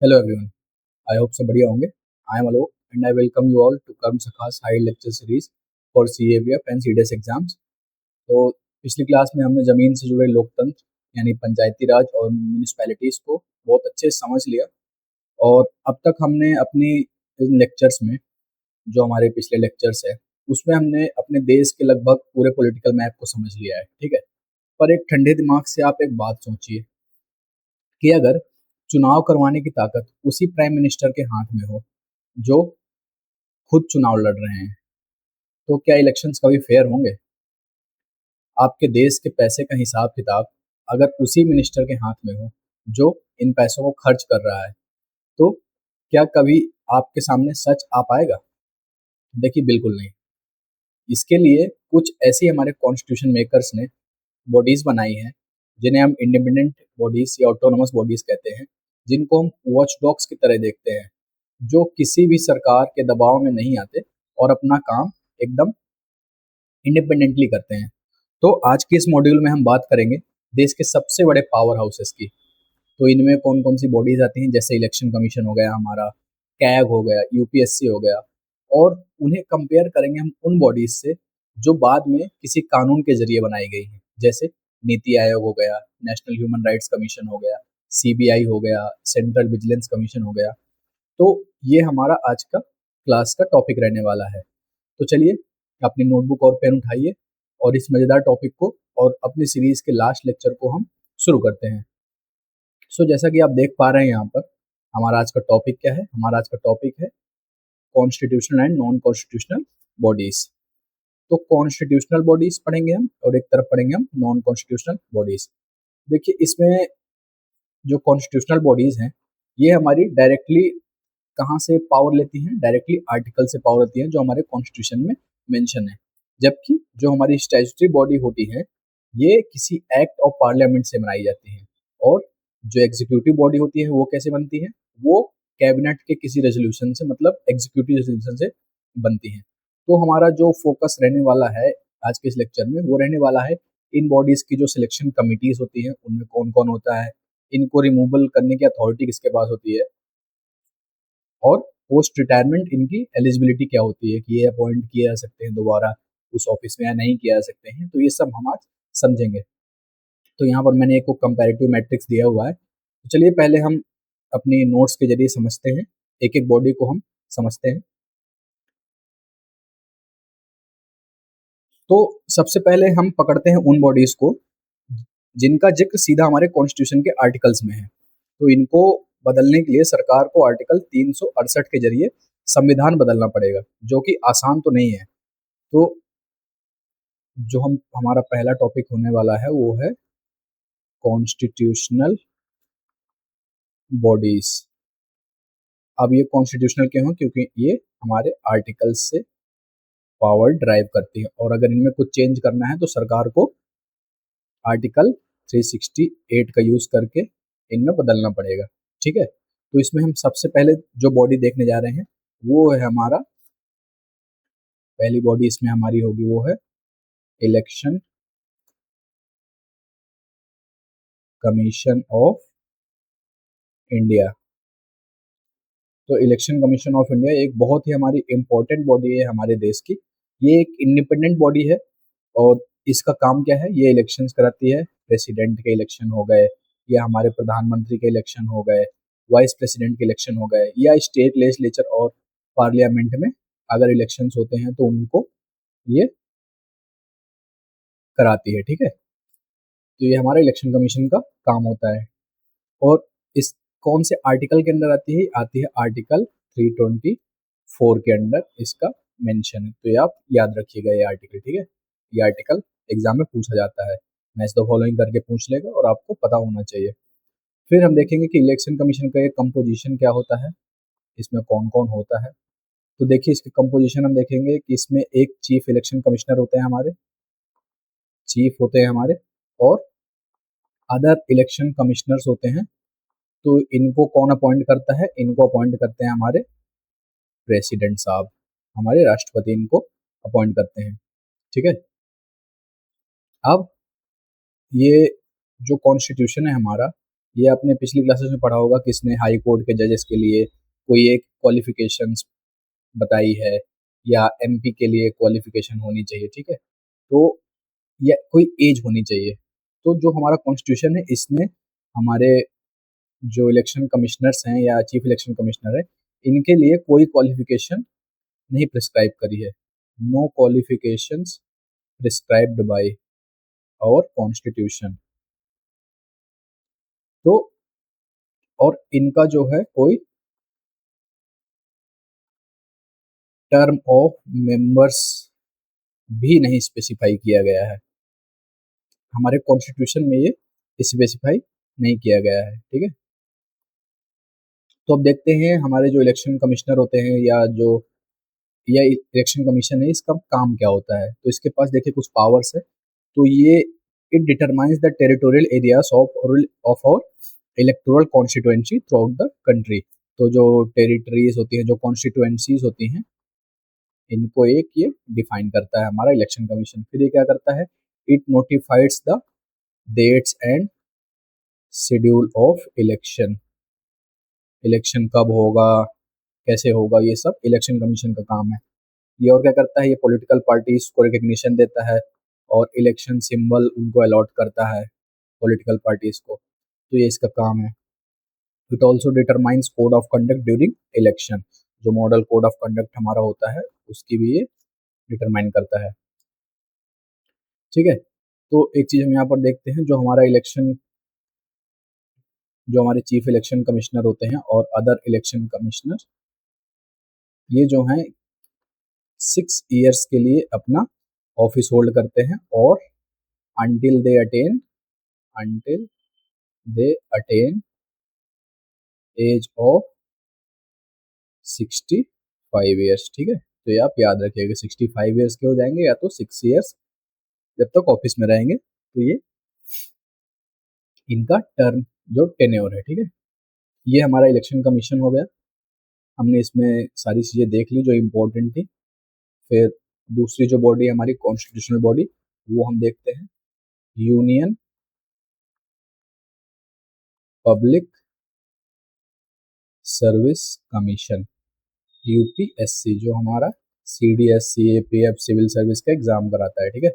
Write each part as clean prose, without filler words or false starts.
Hello everyone. I hope सब बढ़िया होंगे. I am Alok and I welcome you all to Karm Sakha's High Lecture Series for CABF and CDS exams. तो पिछली class में हमने ज़मीन से जुड़े लोकतंत्र यानी पंचायती राज और म्यूनिसिपैलिटीज़ को बहुत अच्छे से समझ लिया. और अब तक हमने अपनी इन लेक्चर्स में जो हमारे पिछले लेक्चर्स है उसमें हमने अपने देश के लगभग पूरे पॉलिटिकल मैप को समझ लिया है. ठीक है. पर एक ठंडे दिमाग से आप एक बात सोचिए कि अगर चुनाव करवाने की ताकत उसी प्राइम मिनिस्टर के हाथ में हो जो खुद चुनाव लड़ रहे हैं, तो क्या इलेक्शंस कभी फेयर होंगे? आपके देश के पैसे का हिसाब किताब अगर उसी मिनिस्टर के हाथ में हो जो इन पैसों को खर्च कर रहा है, तो क्या कभी आपके सामने सच आ पाएगा? देखिए, बिल्कुल नहीं. इसके लिए कुछ ऐसी हमारे कॉन्स्टिट्यूशन मेकर्स ने बॉडीज बनाई हैं जिन्हें हम इंडिपेंडेंट बॉडीज या ऑटोनोमस बॉडीज कहते हैं, जिनको हम वॉच डॉग्स की तरह देखते हैं, जो किसी भी सरकार के दबाव में नहीं आते और अपना काम एकदम इंडिपेंडेंटली करते हैं. तो आज के इस मॉड्यूल में हम बात करेंगे देश के सबसे बड़े पावर हाउसेस की. तो इनमें कौन कौन सी बॉडीज आती हैं, जैसे इलेक्शन कमीशन हो गया हमारा, कैग हो गया, यूपीएससी हो गया. और उन्हें कंपेयर करेंगे हम उन बॉडीज से जो बाद में किसी कानून के जरिए बनाई गई हैं, जैसे नीति आयोग हो गया, नेशनल ह्यूमन राइट्स कमीशन हो गया, सीबीआई हो गया, सेंट्रल विजिलेंस कमीशन हो गया. तो ये हमारा आज का क्लास का टॉपिक रहने वाला है. तो चलिए, अपनी नोटबुक और पेन उठाइए और इस मज़ेदार टॉपिक को और अपनी सीरीज के लास्ट लेक्चर को हम शुरू करते हैं. जैसा कि आप देख पा रहे हैं यहाँ पर, हमारा आज का टॉपिक क्या है? हमारा आज का टॉपिक है constitutional and non constitutional bodies. तो कॉन्स्टिट्यूशनल बॉडीज पढ़ेंगे हम और एक तरफ पढ़ेंगे हम नॉन कॉन्स्टिट्यूशनल बॉडीज. देखिए, इसमें जो कॉन्स्टिट्यूशनल बॉडीज हैं ये हमारी डायरेक्टली कहाँ से पावर लेती हैं? डायरेक्टली आर्टिकल से पावर लेती हैं जो हमारे कॉन्स्टिट्यूशन में मेंशन है. जबकि जो हमारी स्टैट्यूटरी बॉडी होती है ये किसी एक्ट ऑफ पार्लियामेंट से बनाई जाती है. और जो एग्जीक्यूटिव बॉडी होती है वो कैसे बनती है? वो कैबिनेट के किसी रेजोल्यूशन से, मतलब एग्जीक्यूटिव रेजोल्यूशन से बनती है. तो हमारा जो फोकस रहने वाला है आज के इस लेक्चर में वो रहने वाला है इन बॉडीज की जो सिलेक्शन कमिटीज होती हैं उनमें कौन कौन होता है, इनको रिमूवल करने की अथॉरिटी किसके पास होती है, और पोस्ट रिटायरमेंट इनकी एलिजिबिलिटी क्या होती है कि ये अपॉइंट किए जा सकते हैं दोबारा उस ऑफिस में या नहीं किया जा सकते हैं. तो ये सब हम आज समझेंगे. तो यहाँ पर मैंने एक कंपैरेटिव मैट्रिक्स दिया हुआ है. तो चलिए पहले हम अपनी नोट्स के जरिए समझते हैं, एक एक बॉडी को हम समझते हैं. तो सबसे पहले हम पकड़ते हैं उन बॉडीज को जिनका जिक्र सीधा हमारे कॉन्स्टिट्यूशन के आर्टिकल्स में है. तो इनको बदलने के लिए सरकार को आर्टिकल 368 के जरिए संविधान बदलना पड़ेगा, जो कि आसान तो नहीं है. तो जो हम हमारा पहला टॉपिक होने वाला है वो है कॉन्स्टिट्यूशनल बॉडीज. अब ये कॉन्स्टिट्यूशनल क्यों है? क्योंकि ये हमारे आर्टिकल्स से पावर ड्राइव करती है और अगर इनमें कुछ चेंज करना है तो सरकार को आर्टिकल 368 का यूज करके इनमें बदलना पड़ेगा. ठीक है. तो इसमें हम सबसे पहले जो बॉडी देखने जा रहे हैं वो है हमारा, पहली बॉडी इसमें हमारी होगी वो है इलेक्शन कमीशन ऑफ इंडिया. तो इलेक्शन कमीशन ऑफ इंडिया एक बहुत ही हमारी इंपॉर्टेंट बॉडी है हमारे देश की. ये एक इंडिपेंडेंट बॉडी है और इसका काम क्या है? ये इलेक्शंस कराती है. प्रेसिडेंट के इलेक्शन हो गए या हमारे प्रधानमंत्री के इलेक्शन हो गए, वाइस प्रेसिडेंट के इलेक्शन हो गए, या स्टेट लेजिस्लेचर और पार्लियामेंट में अगर इलेक्शंस होते हैं तो उनको ये कराती है. ठीक है. तो ये हमारा इलेक्शन कमीशन का काम होता है. और इस कौन से आर्टिकल के अंदर आती है? आती है आर्टिकल 324 के अंदर इसका मेंशन है. तो ये आप याद रखिएगा ये आर्टिकल. ठीक है. ये आर्टिकल एग्जाम में पूछा जाता है, मैच द फॉलोइंग करके पूछ लेगा और आपको पता होना चाहिए. फिर हम देखेंगे कि इलेक्शन कमीशन का एक कंपोजिशन क्या होता है, इसमें कौन कौन होता है. तो देखिए, इसके कंपोजिशन हम देखेंगे कि इसमें एक चीफ इलेक्शन कमिश्नर होते हैं हमारे, चीफ होते हैं हमारे, और अदर इलेक्शन कमिश्नर्स होते हैं. तो इनको कौन अपॉइंट करता है? इनको अपॉइंट करते हैं हमारे प्रेसिडेंट साहब, हमारे राष्ट्रपति इनको अपॉइंट करते हैं. ठीक है. अब ये जो कॉन्स्टिट्यूशन है हमारा ये आपने पिछली क्लासेस में पढ़ा होगा, किसने हाई कोर्ट के जजेस के लिए कोई एक क्वालिफिकेशंस बताई है, या एमपी के लिए क्वालिफिकेशन होनी चाहिए, ठीक है। तो या कोई एज होनी चाहिए। तो जो हमारा कॉन्स्टिट्यूशन है, इसने हमारे जो इलेक्शन कमिश्नर्स हैं या चीफ इलेक्शन कमिश्नर है, इनके लिए कोई क्वालिफिकेशन नहीं प्रिस्क्राइब करी है। No qualifications prescribed by our constitution. तो और इनका जो है कोई टर्म ऑफ मेंबर्स भी नहीं स्पेसिफाई किया गया है। हमारे कॉन्स्टिट्यूशन में ये स्पेसिफाई नहीं किया गया है, ठीक है। तो अब देखते हैं हमारे जो इलेक्शन कमिश्नर होते हैं या इलेक्शन कमीशन है, इसका काम क्या होता है। तो इसके पास देखिए कुछ पावर्स है। तो ये it determines the territorial areas of और electoral constituency throughout the country. तो जो टेरिटरीज होती हैं, जो कॉन्स्टिट्यूएंसीज होती हैं, इनको एक ये डिफाइन करता है हमारा इलेक्शन कमीशन। फिर ये क्या करता है, it notifies the dates and schedule of election. Election कब होगा, कैसे होगा, ये सब इलेक्शन कमीशन का काम है। ये और क्या करता है, ये पॉलिटिकल पार्टीज को रिकग्निशन देता है और इलेक्शन सिंबल उनको अलॉट करता है पॉलिटिकल पार्टीज को। तो ये इसका काम है। It also determines code of conduct during election. जो मॉडल कोड ऑफ कंडक्ट हमारा होता है, उसकी भी ये डिटरमाइन करता है, ठीक है। तो एक चीज हम यहाँ पर देखते हैं, जो हमारे चीफ इलेक्शन कमिश्नर होते हैं और अदर इलेक्शन कमिश्नर, ये जो हैं 6 ईयर्स के लिए अपना ऑफिस होल्ड करते हैं, और until until they attain age of 65 years, ठीक है। तो ये आप याद रखिएगा, 65 ईयर्स के हो जाएंगे या तो 6 ईयर्स जब तक ऑफिस में रहेंगे। तो ये इनका टर्म जो टेन्योर है, ठीक है। ये हमारा इलेक्शन कमीशन हो गया। हमने इसमें सारी चीज़ें देख ली जो इम्पोर्टेंट थी। फिर दूसरी जो बॉडी है हमारी कॉन्स्टिट्यूशनल बॉडी, वो हम देखते हैं, union public service commission, UPSC, जो हमारा सीडीएस सीएपीएफ सिविल सर्विस का एग्जाम कराता है, ठीक है।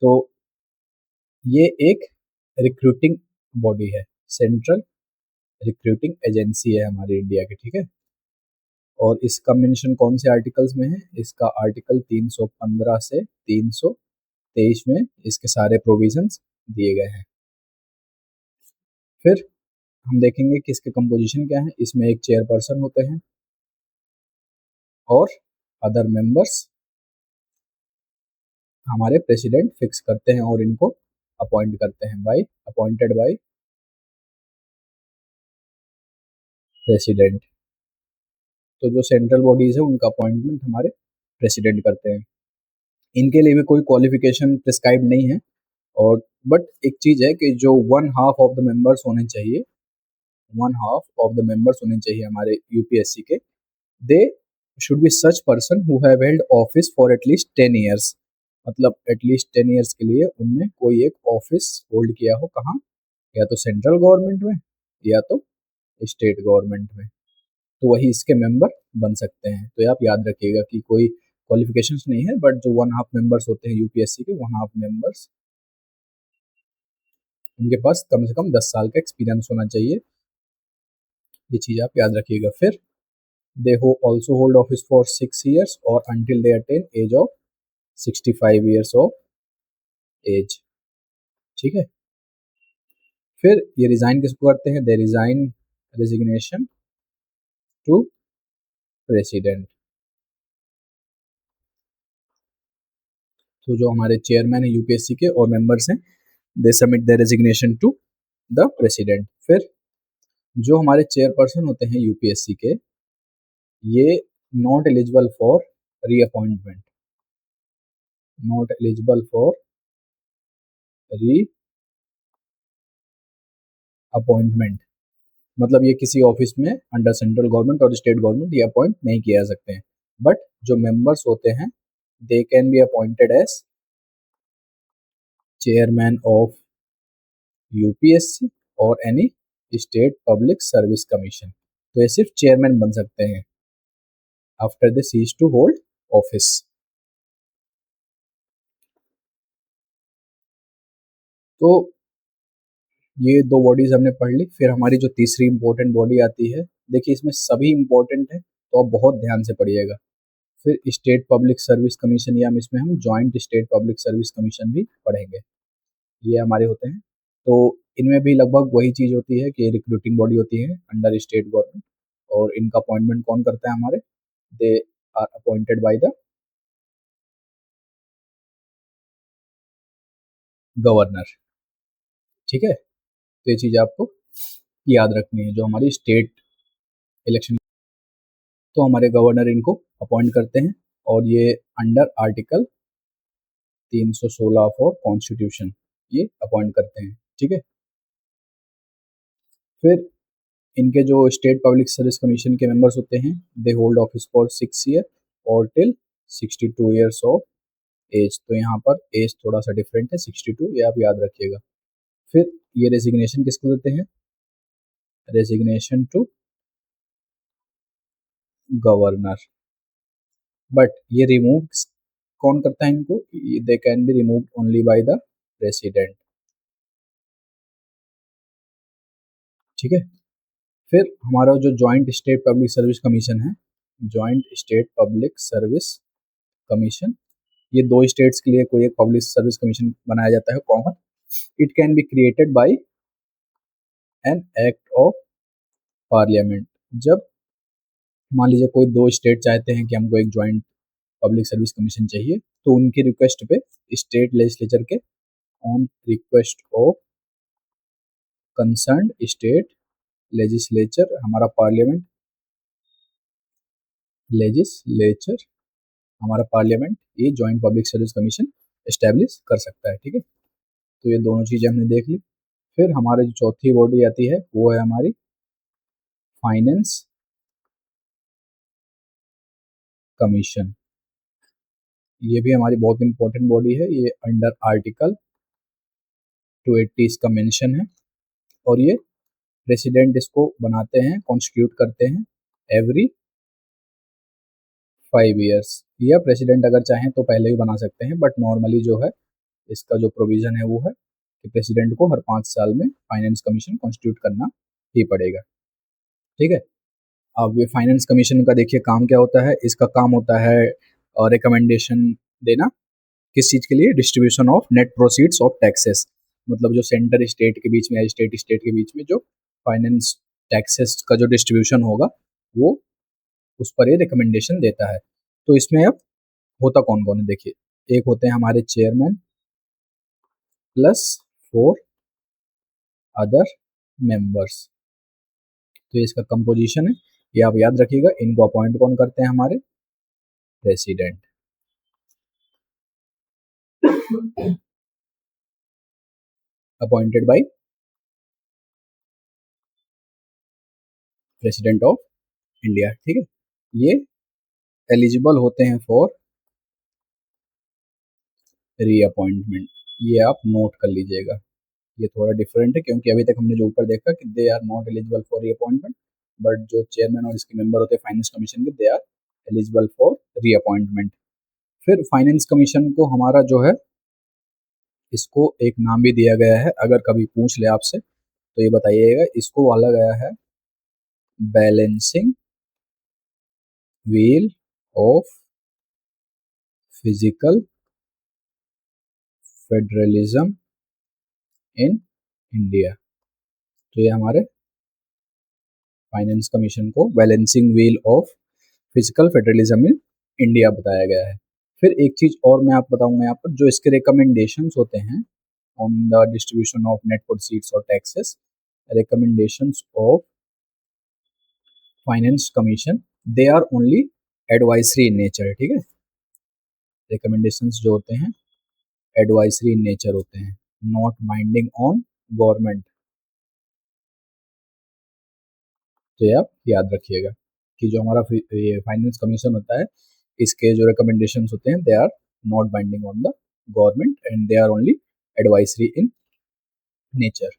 तो ये एक रिक्रूटिंग बॉडी है, सेंट्रल रिक्रूटिंग एजेंसी है हमारी इंडिया की, ठीक है। और इसका मेंशन कौन से आर्टिकल्स में है, इसका आर्टिकल 315 से 323 में इसके सारे प्रोविजंस दिए गए हैं। फिर हम देखेंगे कि इसके कंपोजिशन क्या है। इसमें एक चेयरपर्सन होते हैं और अदर मेंबर्स हमारे प्रेसिडेंट फिक्स करते हैं और इनको अपॉइंट करते हैं अपॉइंटेड बाय प्रेसिडेंट। तो जो सेंट्रल बॉडीज है उनका अपॉइंटमेंट हमारे प्रेसिडेंट करते हैं। इनके लिए भी कोई क्वालिफिकेशन प्रिस्क्राइब नहीं है। और बट एक चीज है कि जो 1/2 ऑफ द मेंबर्स होने चाहिए, 1/2 ऑफ द मेंबर्स होने चाहिए हमारे यूपीएससी के, they should be such person who have held office for at least 10 years. मतलब एटलीस्ट 10 ईयर्स के लिए उनने कोई एक ऑफिस होल्ड किया हो, कहाँ, या तो सेंट्रल गवर्नमेंट में या तो स्टेट गवर्नमेंट में। तो वही इसके मेंबर बन सकते हैं। तो ये आप याद रखिएगा कि कोई क्वालिफिकेशंस नहीं है, बट जो 1/2 मेंबर्स होते हैं यूपीएससी के, 1/2 मेंबर्स, उनके पास कम से कम 10 साल का एक्सपीरियंस होना चाहिए। ये चीज आप याद रखिएगा। फिर दे हो also hold office for 6 years और until they attain age of 65 years of age, ठीक है। फिर ये रिजाइन किसको करते हैं, they resign resignation to president. तो जो हमारे चेयरमैन है यूपीएससी के और मेंबर्स हैं, they submit the resignation to the president. फिर जो हमारे चेयरपर्सन होते हैं यूपीएससी के, ये not eligible for reappointment, not eligible for reappointment. मतलब ये किसी ऑफिस में अंडर सेंट्रल गवर्नमेंट और स्टेट गवर्नमेंट ये अपॉइंट नहीं किया जा सकते हैं। बट जो मेंबर्स होते हैं, they can be appointed as chairman of UPSC और any state public service commission. तो ये सिर्फ चेयरमैन बन सकते हैं after they cease to hold office. तो ये दो बॉडीज हमने पढ़ ली। फिर हमारी जो तीसरी इंपॉर्टेंट बॉडी आती है, देखिए इसमें सभी इंपॉर्टेंट है तो आप बहुत ध्यान से पढ़िएगा। फिर स्टेट पब्लिक सर्विस कमीशन, या इसमें हम joint state public service commission भी पढ़ेंगे। ये हमारे होते हैं। तो इनमें भी लगभग वही चीज़ होती है कि रिक्रूटिंग बॉडी होती है अंडर स्टेट गवर्नमेंट, और इनका अपॉइंटमेंट कौन करता है हमारे, they are appointed by the governor. ठीक है, तो ये चीज़ आपको याद रखनी है। जो हमारी स्टेट इलेक्शन, तो हमारे गवर्नर इनको अपॉइंट करते हैं, और ये अंडर आर्टिकल 316 फॉर कॉन्स्टिट्यूशन ये अपॉइंट करते हैं। ठीक है, फिर इनके जो स्टेट पब्लिक सर्विस कमीशन के मेंबर्स होते हैं, they hold office for 6 year और टिल 62 ईयर्स ऑफ एज। तो यहाँ पर एज थोड़ा सा डिफरेंट है, 62, ये आप याद रखिएगा। फिर ये रेजिग्नेशन किसको देते हैं, रेजिग्नेशन टू गवर्नर। बट ये रिमूव कौन करता है इनको, they can be remove only by the president. ठीक है, फिर हमारा जो joint state public service commission है, joint state public service commission, ये दो स्टेट्स के लिए कोई एक पब्लिक सर्विस कमीशन बनाया जाता है common. It can be created by an act of parliament. जब मान लीजिए कोई दो स्टेट चाहते हैं कि हमको एक जॉइंट पब्लिक सर्विस कमीशन चाहिए, तो उनकी रिक्वेस्ट पे स्टेट लेजिस्लेचर के on request of concern state legislature, हमारा पार्लियामेंट लेजिस्लेचर, हमारा पार्लियामेंट ये joint public service commission establish कर सकता है। ठीक है, तो ये दोनों चीज़ें हमने देख ली। फिर हमारी जो चौथी बॉडी आती है वो है हमारी फाइनेंस कमीशन। ये भी हमारी बहुत इंपॉर्टेंट बॉडी है। ये अंडर आर्टिकल 280 इसका मेंशन है, और ये प्रेसिडेंट इसको बनाते हैं, कॉन्स्टिट्यूट करते हैं एवरी 5 ईयर्स, या प्रेसिडेंट अगर चाहें तो पहले ही बना सकते हैं, बट नॉर्मली जो है इसका जो प्रोविजन है वो है कि प्रेसिडेंट को हर 5 साल में फाइनेंस कमीशन कॉन्स्टिट्यूट करना ही पड़ेगा। ठीक है, अब ये फाइनेंस कमीशन का देखिए काम क्या होता है। इसका काम होता है रिकमेंडेशन देना, किस चीज़ के लिए, distribution of net proceeds of taxes. मतलब जो सेंटर स्टेट के बीच में या स्टेट स्टेट के बीच में जो फाइनेंस टैक्सेस का जो डिस्ट्रीब्यूशन होगा, वो उस पर ये रिकमेंडेशन देता है। तो इसमें अब होता कौन कौन है, देखिए एक होते हैं हमारे चेयरमैन प्लस 4 अदर मेंबर्स। तो ये इसका कंपोजिशन है, ये आप याद रखिएगा। इनको अपॉइंट कौन करते हैं, हमारे president. Appointed by president of India. ठीक है, ये एलिजिबल होते हैं फॉर रीअपॉइंटमेंट। ये आप नोट कर लीजिएगा, ये थोड़ा डिफरेंट है, क्योंकि अभी तक हमने जो ऊपर देखा कि they are not eligible for reappointment, but जो चेयरमैन और इसके मेंबर होते हैं फाइनेंस कमीशन के, they are eligible for reappointment. फिर फाइनेंस कमीशन को हमारा जो है, इसको एक नाम भी दिया गया है, अगर कभी पूछ ले आपसे तो ये बताइएगा, इसको वाला गया है balancing wheel of physical federalism in India. तो ये हमारे फाइनेंस कमीशन को balancing wheel of physical federalism in India बताया गया है। फिर एक चीज और मैं आपको बताऊंगा यहाँ पर, जो इसके रिकमेंडेशंस होते हैं on the distribution of net proceeds और taxes, recommendations of finance commission, they are only advisory in nature. ठीक है, रिकमेंडेशंस जो होते हैं एडवाइजरी इन नेचर होते हैं, नॉट बाइंडिंग ऑन गवर्नमेंट। तो ये आप याद रखिएगा कि जो हमारा ये फाइनेंस कमीशन होता है, इसके जो रिकमेंडेशंस होते हैं, they are not binding on the government and they are only advisory in nature.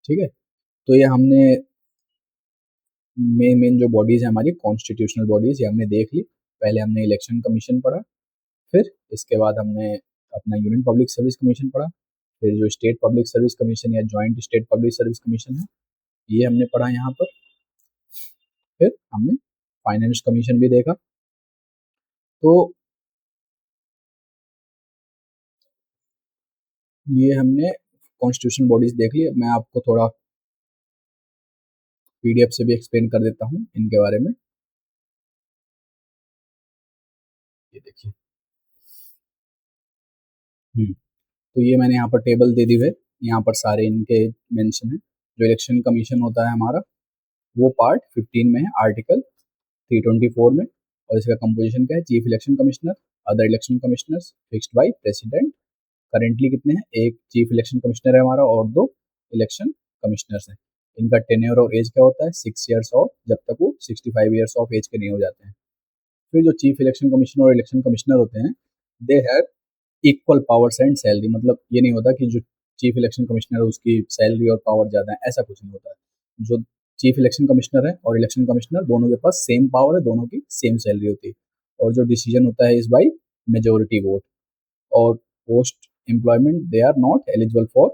ठीक है, तो ये हमने मेन जो बॉडीज़ है हमारी कॉन्स्टिट्यूशनल बॉडीज़, ये हमने देख ली। पहले हमने इलेक्शन कमीशन पढ़ा, फिर इसके बाद हमने अपना यूनियन पब्लिक सर्विस कमीशन पढ़ा, फिर जो स्टेट पब्लिक सर्विस कमीशन या joint state public service commission है ये हमने पढ़ा यहाँ पर। फिर हमने फाइनेंस कमीशन भी देखा। तो ये हमने कॉन्स्टिट्यूशन बॉडीज देख ली। अब मैं आपको थोड़ा पीडीएफ से भी एक्सप्लेन कर देता हूँ इनके बारे में। ये देखिए, तो ये मैंने यहाँ पर टेबल दे दी है, यहाँ पर सारे इनके मेंशन है। जो इलेक्शन कमीशन होता है हमारा वो पार्ट 15 में है, आर्टिकल 324 में। और इसका कंपोजिशन क्या है? Chief election commissioner, other election commissioners fixed by president. Currently कितने हैं? एक चीफ इलेक्शन कमिश्नर है हमारा और 2 इलेक्शन कमिश्नर्स हैं। इनका टेन्योर और एज क्या होता है? 6 ईयर्स ऑफ, जब तक वो 65 ईयर्स ऑफ एज के नहीं हो जाते हैं। फिर जो चीफ इलेक्शन कमिश्नर और इलेक्शन कमिश्नर होते हैं they have equal powers and salary. मतलब ये नहीं होता कि जो चीफ इलेक्शन कमिश्नर है उसकी सैलरी और पावर ज़्यादा है, ऐसा कुछ नहीं होता है। जो चीफ इलेक्शन कमिश्नर है और इलेक्शन कमिश्नर दोनों के पास सेम पावर है, दोनों की सेम सैलरी होती है। और जो डिसीजन होता है इज बाई मेजोरिटी वोट। और post employment they are not eligible for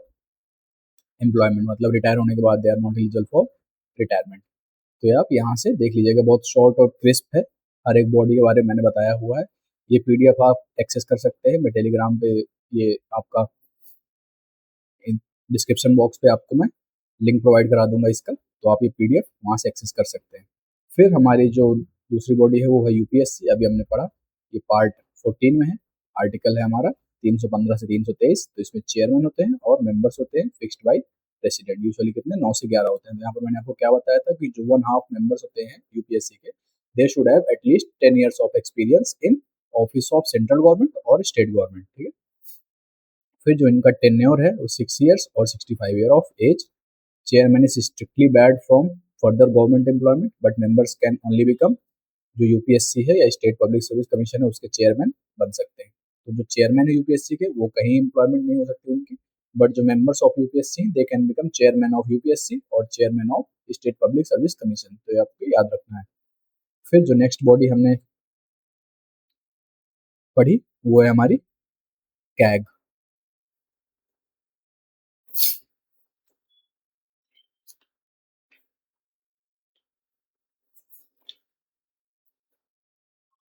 employment, मतलब रिटायर होने के बाद they are not eligible for retirement. तो ये आप यहाँ से देख लीजिएगा, बहुत शॉर्ट और क्रिस्प है। हर एक बॉडी के बारे में मैंने बताया हुआ है। ये पीडीएफ आप एक्सेस कर सकते हैं। मैं टेलीग्राम पे ये आपका डिस्क्रिप्शन बॉक्स पे आपको मैं लिंक प्रोवाइड करा दूंगा इसका, तो आप ये पीडीएफ वहाँ से एक्सेस कर सकते हैं। फिर हमारी जो दूसरी बॉडी है वो है यूपीएससी। अभी हमने पढ़ा, ये पार्ट 14 में है। आर्टिकल है हमारा 315 से 323। तो इसमें चेयरमैन होते हैं और मेंबर्स होते हैं फिक्स्ड बाय प्रेसिडेंट। यूजुअली कितने? 9 से 11 होते हैं। तो यहाँ पर मैंने आपको क्या बताया था कि जो 1/2 मेंबर्स होते हैं यूपीएससी के, they should have at least 10 years of experience in office of central government और स्टेट गवर्नमेंट। ठीक है। फिर जो इनका टेन्योर है वो 6 ईयर्स और 65 year of age. Chairman is strictly barred from further government employment, but members can only become, जो यूपीएससी है या स्टेट पब्लिक सर्विस कमीशन है उसके चेयरमैन बन सकते हैं। तो जो चेयरमैन है यूपीएससी के वो कहीं एम्प्लॉयमेंट नहीं हो सकती उनकी, बट जो members of UPSC they can become chairman of UPSC और chairman of state public service commission. तो ये आपको याद रखना है। फिर जो नेक्स्ट बॉडी हमने पढ़ी वो है हमारी कैग।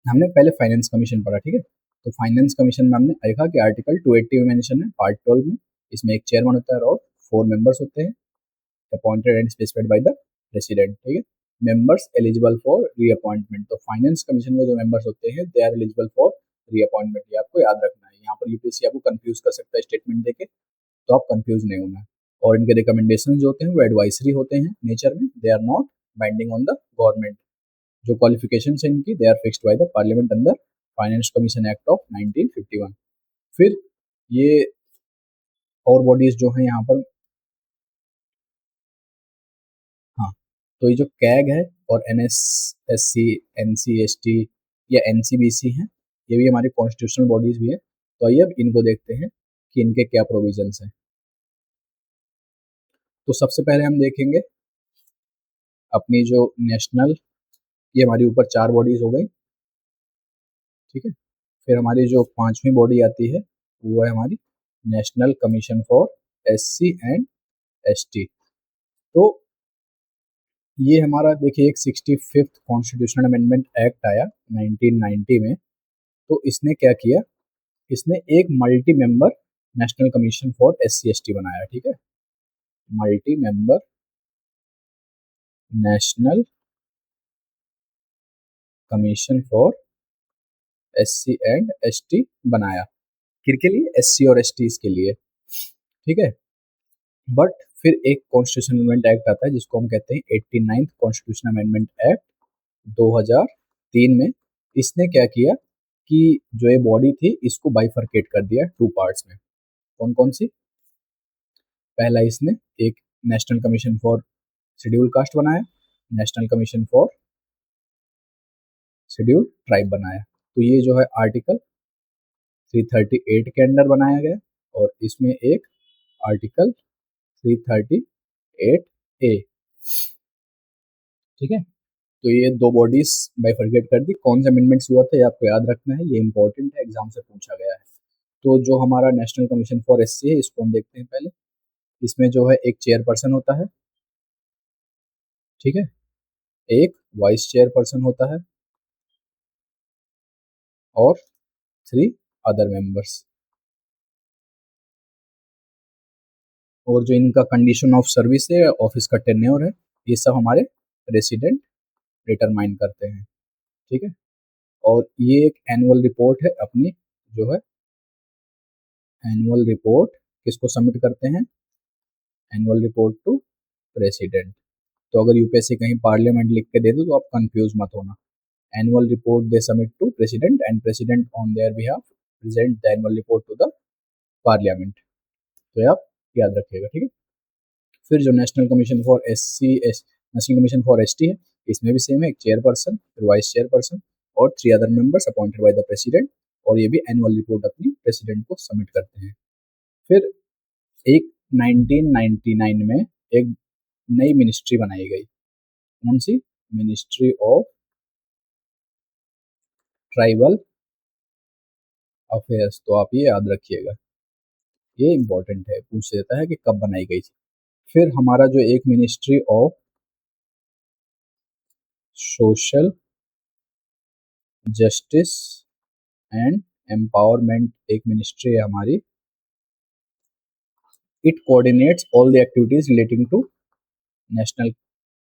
हमने पहले फाइनेंस कमीशन पढ़ा, ठीक है। तो फाइनेंस कमीशन में हमने देखा कि आर्टिकल 280 में मेंशन है, पार्ट 12 में। इसमें एक चेयरमैन होता है और 4 मेंबर्स होते हैं, appointed and specified by the president. ठीक है। Members eligible for reappointment. तो फाइनेंस कमीशन के जो मेंबर्स होते हैं they are eligible for reappointment. ये आपको याद रखना है। यहाँ पर यूपीएससी आपको कंफ्यूज कर सकता है स्टेटमेंट देके, तो आप कंफ्यूज नहीं होना है। और इनके रिकमेंडेशन जो होते हैं वो एडवाइजरी होते हैं नेचर में, they are not binding on the government. जो क्वालिफिकेशन है इनकी they are fixed by the parliament under finance commission act of 1951। फिर ये और बॉडीज जो हैं यहाँ पर, हाँ, तो ये जो कैग है और एनएसएससी, एनसीएसटी या एनसीबीसी हैं, ये भी हमारी कॉन्स्टिट्यूशनल बॉडीज भी है। तो आइए अब इनको देखते हैं कि इनके क्या प्रोविजंस हैं। तो सबसे पहले हम देखेंगे अपनी जो नेशनल, ये हमारी ऊपर 4 बॉडीज हो गई, ठीक है। फिर हमारी जो 5वीं बॉडी आती है वो है हमारी national commission for SC and ST. तो ये हमारा देखिए एक 65th कॉन्स्टिट्यूशनल अमेंडमेंट एक्ट आया 1990 में। तो इसने क्या किया? इसने एक multi member national commission for SC ST बनाया, ठीक है। Multi member national commission for SC and ST बनाया, किसके लिए? एससी और एसटी के लिए, ठीक है। बट फिर एक कॉन्स्टिट्यूशन अमेंडमेंट एक्ट आता है जिसको हम कहते हैं 89th कॉन्स्टिट्यूशन अमेंडमेंट एक्ट 2003 में। इसने क्या किया कि जो ये बॉडी थी इसको बाइफरकेट कर दिया 2 पार्ट्स में। कौन कौन सी? पहला इसने एक national commission for schedule caste बनाया, national commission for schedule tribe बनाया। तो ये जो है आर्टिकल 338 के अंडर बनाया गया, और इसमें एक आर्टिकल 338 ए। ठीक है, तो ये दो बॉडीज बाइफरकेट कर दी। कौन सा अमेंडमेंट्स हुआ था ये आपको याद रखना है, ये इंपॉर्टेंट है, एग्जाम से पूछा गया है। तो जो हमारा नेशनल कमीशन फॉर एससी है इसको हम देखते हैं पहले। इसमें जो है एक चेयरपर्सन होता है, ठीक है, एक वाइस चेयरपर्सन होता है और 3 अदर मेंबर्स। और जो इनका कंडीशन ऑफ सर्विस है, ऑफिस का टेन्योर है, ये सब हमारे प्रेसिडेंट डिटरमाइन करते हैं। ठीक है, और ये एक एनुअल रिपोर्ट है अपनी, जो है एनुअल रिपोर्ट किसको सबमिट करते हैं, एनुअल रिपोर्ट टू प्रेसिडेंट। तो अगर यूपीएससी कहीं पार्लियामेंट लिख के दे दो तो आप कंफ्यूज मत होना। Annual report they submit to president and president on their behalf present the annual report to the parliament. तो ये आप याद रखिएगा। ठीक है, फिर जो national commission for national commission for ST है, इसमें भी सेम है, एक चेयरपर्सन, फिर वाइस चेयरपर्सन और 3 other members appointed by the president. और ये भी एनुअल रिपोर्ट अपनी प्रेसिडेंट को सबमिट करते हैं। फिर एक 1999 में एक नई मिनिस्ट्री बनाई गई। कौन सी? Ministry of tribal affairs. तो आप ये याद रखिएगा, ये इंपॉर्टेंट है, पूछ देता है कि कब बनाई गई थी। फिर हमारा जो एक ministry of social justice and empowerment एक मिनिस्ट्री है हमारी। It coordinates all the activities relating to national,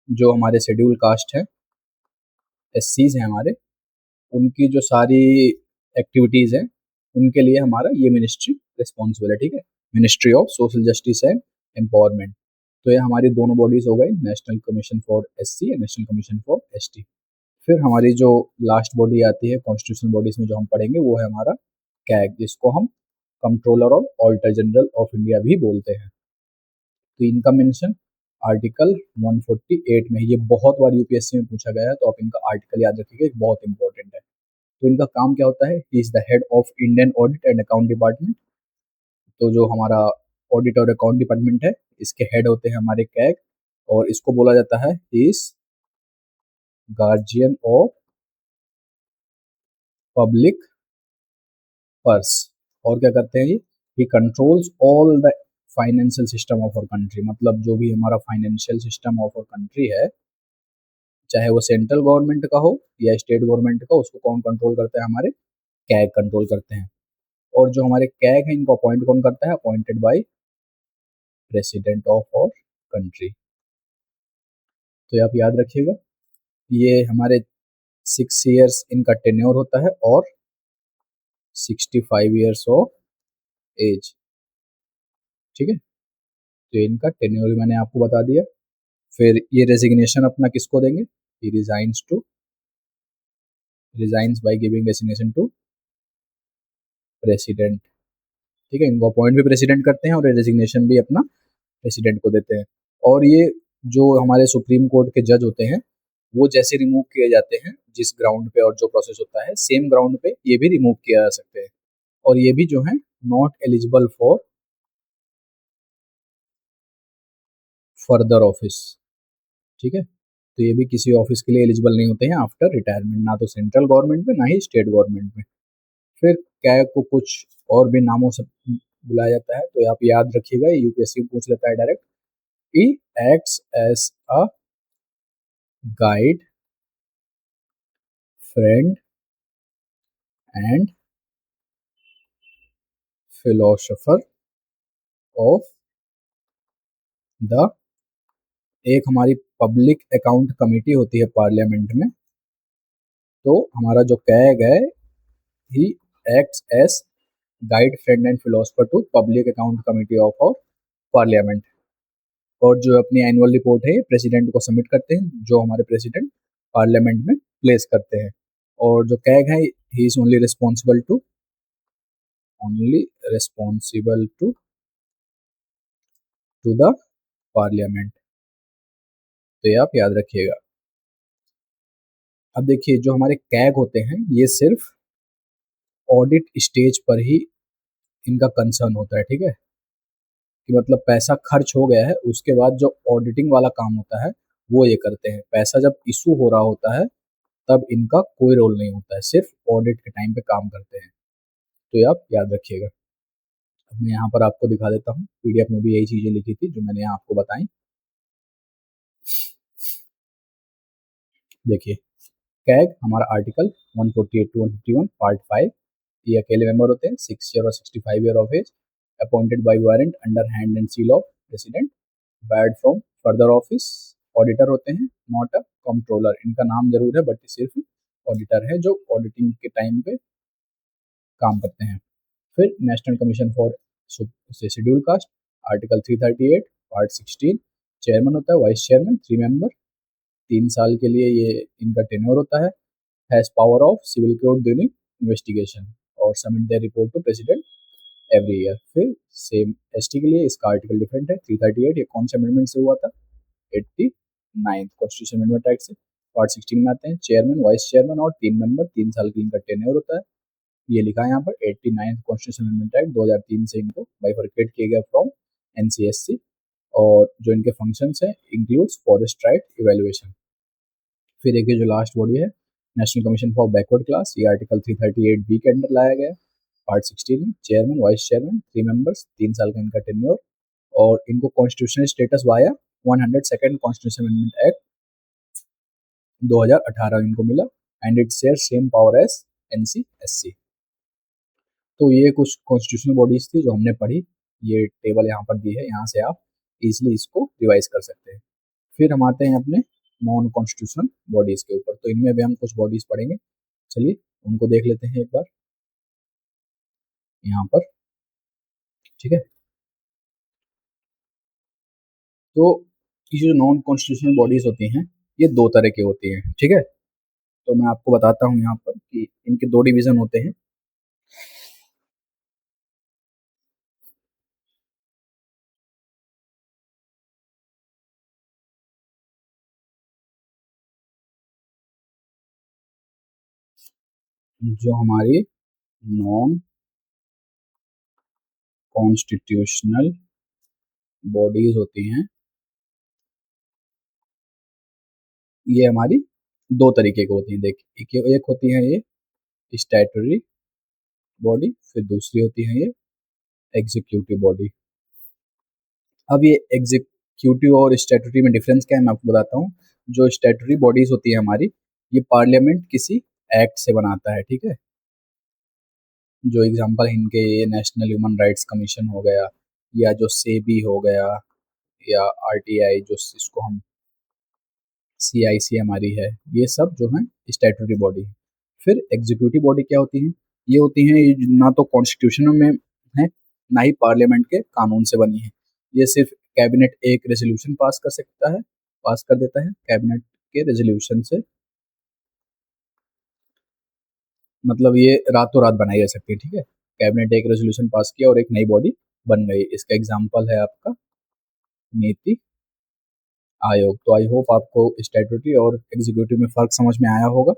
जो हमारे शेड्यूल कास्ट है, एससीज हैं हमारे, उनकी जो सारी एक्टिविटीज हैं उनके लिए हमारा ये मिनिस्ट्री रिस्पॉन्सिबल है। ठीक है, ministry of social justice and empowerment. तो ये हमारी दोनों बॉडीज हो गई, national commission for SC and national commission for ST. फिर हमारी जो लास्ट बॉडी आती है कॉन्स्टिट्यूशनल बॉडीज में जो हम पढ़ेंगे वो है हमारा कैग, जिसको हम कंट्रोलर और ऑडिटर जनरल ऑफ इंडिया भी बोलते हैं। तो इनका मेंशन आर्टिकल 148 में, ये बहुत बार यूपीएससी में पूछा गया है, तो आप इनका आर्टिकल याद रखिएगा, बहुत इंपॉर्टेंट है। तो इनका काम क्या होता है? He is the head of Indian audit and account department. तो जो हमारा ऑडिट और अकाउंट डिपार्टमेंट है, इसके हेड होते हैं हमारे कैग, और इसको बोला जाता है is guardian of public purse. और क्या करते हैं ये? He controls all the financial system of our country. मतलब जो भी हमारा financial system of our country है, चाहे वो सेंट्रल गवर्नमेंट का हो या स्टेट गवर्नमेंट का, उसको कौन कंट्रोल करता है? हमारे कैग कंट्रोल करते हैं। और जो हमारे कैग है, इनको अपॉइंट कौन करता है? Appointed by president of our country. तो ये आप याद रखिएगा, ये हमारे 6 years इनका टेन्योर होता है और 65 years ऑफ एज। ठीक है, तो इनका टेन्योर मैंने आपको बता दिया। फिर ये रेजिग्नेशन अपना किसको देंगे? He resigns by giving resignation to president. ठीक है, इनको अपॉइंट भी प्रेसिडेंट करते हैं और रेजिग्नेशन भी अपना प्रेसिडेंट को देते हैं। और ये जो हमारे सुप्रीम कोर्ट के जज होते हैं, वो जैसे रिमूव किए जाते हैं जिस ग्राउंड पे, और जो प्रोसेस होता है सेम ग्राउंड पे ये भी रिमूव किया जा सकते हैं। और ये भी जो है not eligible for further office. ठीक है, तो ये भी किसी ऑफिस के लिए एलिजिबल नहीं होते हैं आफ्टर रिटायरमेंट, ना तो सेंट्रल गवर्नमेंट में ना ही स्टेट गवर्नमेंट में। फिर कैग को कुछ और भी नामों से बुलाया जाता है, तो आप याद रखिएगा, यूपीएससी पूछ लेता है direct. He acts as a guide, friend and philosopher of the. एक हमारी पब्लिक अकाउंट कमेटी होती है पार्लियामेंट में, तो हमारा जो कैग है, ही acts as guide, friend and philosopher to public account committee of our parliament. और जो अपनी एनुअल रिपोर्ट है प्रेसिडेंट को सबमिट करते हैं, जो हमारे प्रेसिडेंट पार्लियामेंट में प्लेस करते हैं। और जो कैग है, he is only responsible to the parliament. तो ये आप याद रखिएगा। अब देखिए, जो हमारे कैग होते हैं ये सिर्फ ऑडिट स्टेज पर ही इनका कंसर्न होता है। ठीक है, कि मतलब पैसा खर्च हो गया है, उसके बाद जो ऑडिटिंग वाला काम होता है वो ये करते हैं। पैसा जब इशू हो रहा होता है तब इनका कोई रोल नहीं होता है, सिर्फ ऑडिट के टाइम पे काम करते हैं। तो ये आप याद रखिएगा। अब मैं यहाँ पर आपको दिखा देता हूँ, पीडीएफ में भी यही चीजें लिखी थी जो मैंने यहाँ आपको बताई। देखिए, कैग हमारा आर्टिकल 148 टू 151 पार्ट 5, ये अकेले मेंबर होते हैं, 6 ईयर और 65 year of age, appointed by warrant under hand and seal of president, barred from further office. Auditor होते हैं, नॉट अ कंट्रोलर। इनका नाम जरूर है बट सिर्फ ऑडिटर है जो ऑडिटिंग के टाइम पे काम करते हैं। फिर national commission for schedule cast, article 338 part 16, chairman होता है, वाइस चेयरमैन, 3 मेंबर, 3 साल के लिए ये इनका टेन्योर होता है। Has power of civil code during investigation और submit their report to president every year. फिर सेम एसटी के लिए इसका आर्टिकल डिफरेंट है, 338 ये कौन से अमेंडमेंट से हुआ था, 89 कॉन्स्टिट्यूशन अमेंडमेंट एक्ट से। पार्ट 16 में आते हैं, चेयरमैन, वाइस चेयरमैन और 3 मेंबर, 3 साल की इनका टेन्योर होता है। ये लिखा है यहाँ पर 89 कॉन्स्टिट्यूशन अमेंडमेंट एक्ट 2003 से इनको बाइफरकेट किया गया फ्रॉम एनसीएससी। और जो इनके फंक्शंस हैं इंक्लूड्स फॉरेस्ट राइट इवेल्युएशन। फिर एक ये जो लास्ट बॉडी है, national commission for backward class, ये आर्टिकल 338 बी के अंडर लाया गया। पार्ट 16 में चेयरमैन, वाइस चेयरमैन, 3 मेंबर्स, 3 साल का इनका टेन्योर, और इनको constitutional status via 102nd constitution amendment act 2018 इनको मिला, and it share same power as NCSC. तो ये कुछ कॉन्स्टिट्यूशनल बॉडीज थी जो हमने पढ़ी। ये टेबल यहाँ पर दी है, यहाँ से आप इजिली इसको रिवाइज कर सकते हैं। फिर हम आते हैं अपने नॉन कॉन्स्टिट्यूशनल बॉडीज के ऊपर, तो इनमें भी हम कुछ बॉडीज पढ़ेंगे। चलिए उनको देख लेते हैं एक बार यहाँ पर, ठीक है। तो ये जो नॉन कॉन्स्टिट्यूशनल बॉडीज होती हैं ये 2 तरह की होती हैं, ठीक है। तो मैं आपको बताता हूँ यहाँ पर कि इनके 2 डिवीजन होते हैं। जो हमारी नॉन कॉन्स्टिट्यूशनल बॉडीज होती हैं ये हमारी 2 तरीके की होती हैं। देखिए, एक होती है ये स्टैट्यूटरी बॉडी, फिर दूसरी होती है ये एग्जीक्यूटिव बॉडी। अब ये एग्जीक्यूटिव और स्टैट्यूटरी में डिफरेंस क्या है मैं आपको बताता हूँ। जो स्टैट्यूटरी बॉडीज होती है हमारी, ये पार्लियामेंट किसी एक्ट से बनाता है, ठीक है। जो एग्जांपल इनके ये नेशनल ह्यूमन राइट्स कमीशन हो गया, या जो सेबी हो गया, या आरटीआई जो इसको हम सीआईसी हमारी है, ये सब जो है स्टैट्यूटरी बॉडी। फिर एग्जीक्यूटिव बॉडी क्या होती है, ये होती है ना तो कॉन्स्टिट्यूशन में है ना ही पार्लियामेंट के कानून से बनी है। ये सिर्फ कैबिनेट एक रेजोल्यूशन पास कर सकता है, पास कर देता है कैबिनेट के रेजोल्यूशन से, मतलब ये रातों रात बनाई जा सकती है, ठीक है। कैबिनेट एक रेजोल्यूशन पास किया और एक नई बॉडी बन गई। इसका एग्जाम्पल है आपका नीति आयोग। तो आई होप आपको स्टैट्यूटरी और एग्जीक्यूटिव में फर्क समझ में आया होगा।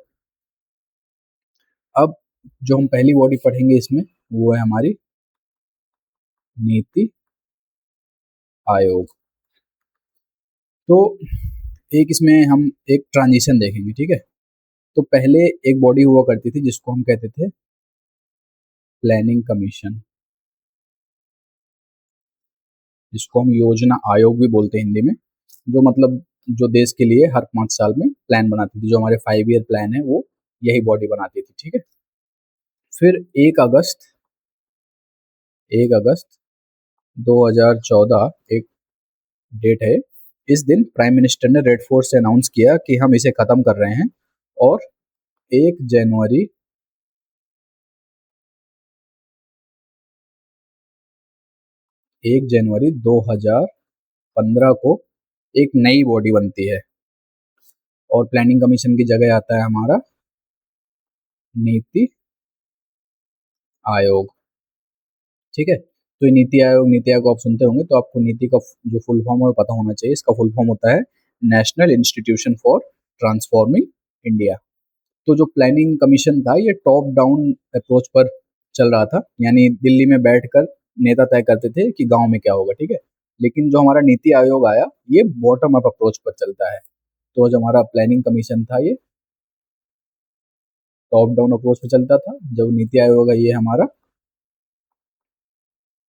अब जो हम पहली बॉडी पढ़ेंगे इसमें वो है हमारी नीति आयोग। तो एक इसमें हम एक ट्रांजिशन देखेंगे, ठीक है। तो पहले एक बॉडी हुआ करती थी जिसको हम कहते थे प्लानिंग कमीशन, जिसको हम योजना आयोग भी बोलते हैं हिंदी में। जो मतलब जो देश के लिए हर 5 साल में प्लान बनाती थी, जो हमारे 5 ईयर प्लान है वो यही बॉडी बनाती थी, ठीक है। फिर 1 अगस्त 2014 एक डेट है। इस दिन प्राइम मिनिस्टर ने रेड फोर्स से अनाउंस किया कि हम इसे खत्म कर रहे हैं, और 1 जनवरी 2015 को एक नई बॉडी बनती है, और प्लानिंग कमीशन की जगह आता है हमारा नीति आयोग, ठीक है। तो ये नीति आयोग आप सुनते होंगे तो आपको नीति का जो फुल फॉर्म है वो पता होना चाहिए। इसका फुल फॉर्म होता है national institution for transforming India. तो जो प्लानिंग कमीशन था ये टॉप डाउन अप्रोच पर चल रहा था, यानी दिल्ली में बैठकर नेता तय करते थे कि गांव में क्या होगा, ठीक है। लेकिन जो हमारा नीति आयोग आया, ये बॉटम अप अप्रोच पर चलता है। तो जो हमारा प्लानिंग कमीशन था, ये टॉप डाउन अप्रोच पे चलता था। जब नीति आयोग है, ये हमारा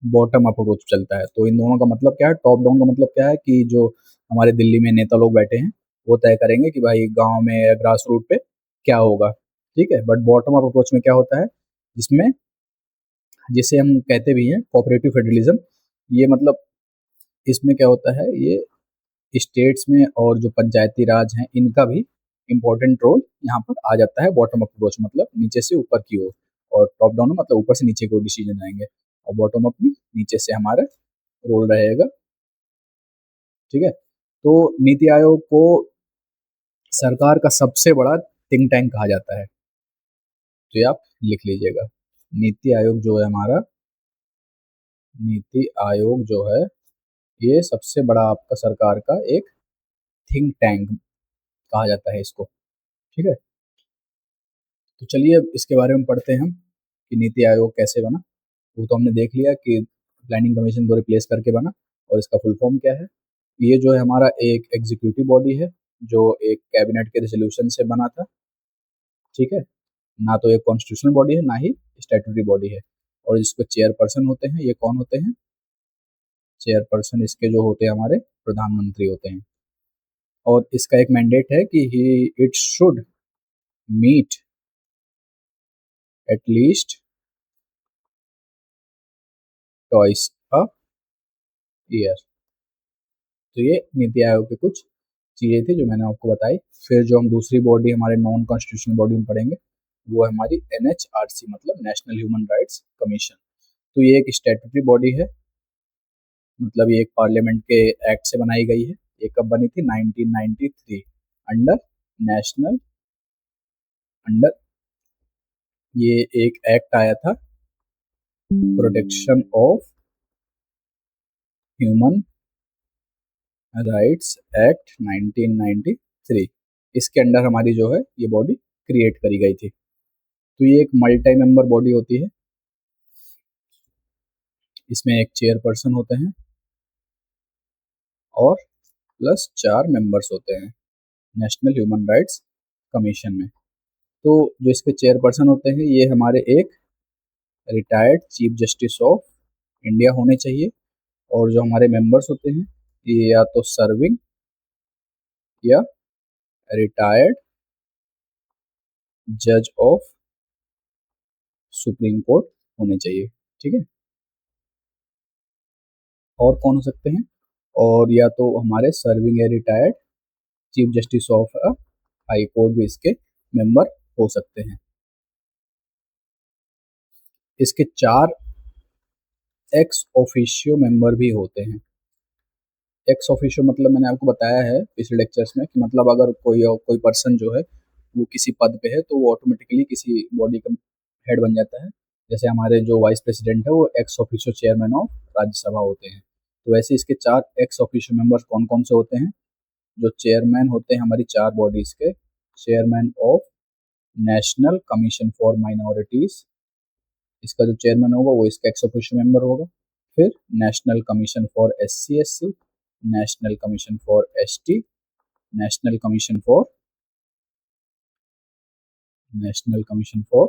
बॉटम अप अप्रोच चलता है। तो इन दोनों का मतलब क्या है? टॉप डाउन का मतलब क्या है कि जो हमारे दिल्ली में नेता लोग बैठे हैं, वो तय करेंगे कि भाई गांव में या ग्रास रूट पे क्या होगा, ठीक है। बट बॉटम अप अप्रोच में क्या होता है, जिसमें जिसे हम कहते भी हैं कोऑपरेटिव फेडरलिज्म, ये मतलब इसमें क्या होता है, ये स्टेट्स में और जो पंचायती राज हैं, इनका भी इम्पोर्टेंट रोल यहाँ पर आ जाता है। बॉटम अप अप्रोच मतलब नीचे से ऊपर की ओर, और टॉप डाउन मतलब ऊपर से नीचे की ओर डिसीजन आएंगे, और बॉटम अप में नीचे से हमारा रोल रहेगा, ठीक है। तो नीति आयोग को सरकार का सबसे बड़ा थिंक टैंक कहा जाता है। तो ये आप लिख लीजिएगा, नीति आयोग जो है हमारा, नीति आयोग जो है, ये सबसे बड़ा आपका सरकार का एक थिंक टैंक कहा जाता है इसको, ठीक है। तो चलिए अब इसके बारे में पढ़ते हैं हम कि नीति आयोग कैसे बना। वो तो हमने देख लिया कि प्लानिंग कमीशन को रिप्लेस करके बना, और इसका फुल फॉर्म क्या है। ये जो है हमारा एक एग्जीक्यूटिव बॉडी है, जो एक कैबिनेट के रेजोल्यूशन से बना था, ठीक है। ना तो एक कॉन्स्टिट्यूशनल बॉडी है, ना ही स्टैट्यूटरी बॉडी है। और इसके चेयरपर्सन होते हैं, ये कौन होते हैं? चेयरपर्सन इसके जो होते हैं हमारे प्रधानमंत्री होते हैं। और इसका एक मैंडेट है कि he it should meet at least twice a year. तो ये नीति आयोग की कुछ चीज़ें थी जो मैंने आपको बताई। फिर जो हम दूसरी बॉडी हमारे नॉन कॉन्स्टिट्यूशनल बॉडी में पढ़ेंगे, वो है हमारी NHRC, मतलब नेशनल ह्यूमन राइट्स कमीशन। तो ये एक स्टैट्यूटरी बॉडी है, मतलब ये एक पार्लियामेंट के एक्ट से बनाई गई है। ये कब बनी थी? 1993, अंडर नेशनल, अंडर ये एक एक्ट आया था, protection of human rights act 1993। इसके अंडर हमारी जो है ये बॉडी क्रिएट करी गई थी। तो ये एक मल्टी मेंबर बॉडी होती है, इसमें एक चेयरपर्सन होते हैं और प्लस 4 मेंबर्स होते हैं नेशनल ह्यूमन राइट्स कमीशन में। तो जो इसके चेयरपर्सन होते हैं, ये हमारे एक retired chief justice of India होने चाहिए। और जो हमारे मेंबर्स होते हैं, ये या तो सर्विंग या रिटायर्ड जज ऑफ सुप्रीम कोर्ट होने चाहिए, ठीक है। और कौन हो सकते हैं? और या तो हमारे सर्विंग या retired chief justice of high court भी इसके मेंबर हो सकते हैं। इसके 4 एक्स ऑफिशियो मेंबर भी होते हैं। एक्स ऑफिशियो मतलब मैंने आपको बताया है पिछले लेक्चर्स में कि मतलब अगर कोई पर्सन जो है वो किसी पद पे है, तो वो ऑटोमेटिकली किसी बॉडी का हेड बन जाता है। जैसे हमारे जो वाइस प्रेसिडेंट है, वो ex officio chairman of Rajya Sabha होते हैं। तो वैसे इसके 4 एक्स ऑफिशियो मेंबर्स कौन कौन से होते हैं? जो चेयरमैन होते हैं हमारी 4 बॉडीज के, chairman of national commission for minorities, इसका जो चेयरमैन होगा वो इसका एक्स ऑफिशियो मेंबर होगा। फिर national commission for SC/SC, national commission for ST, national commission for national commission for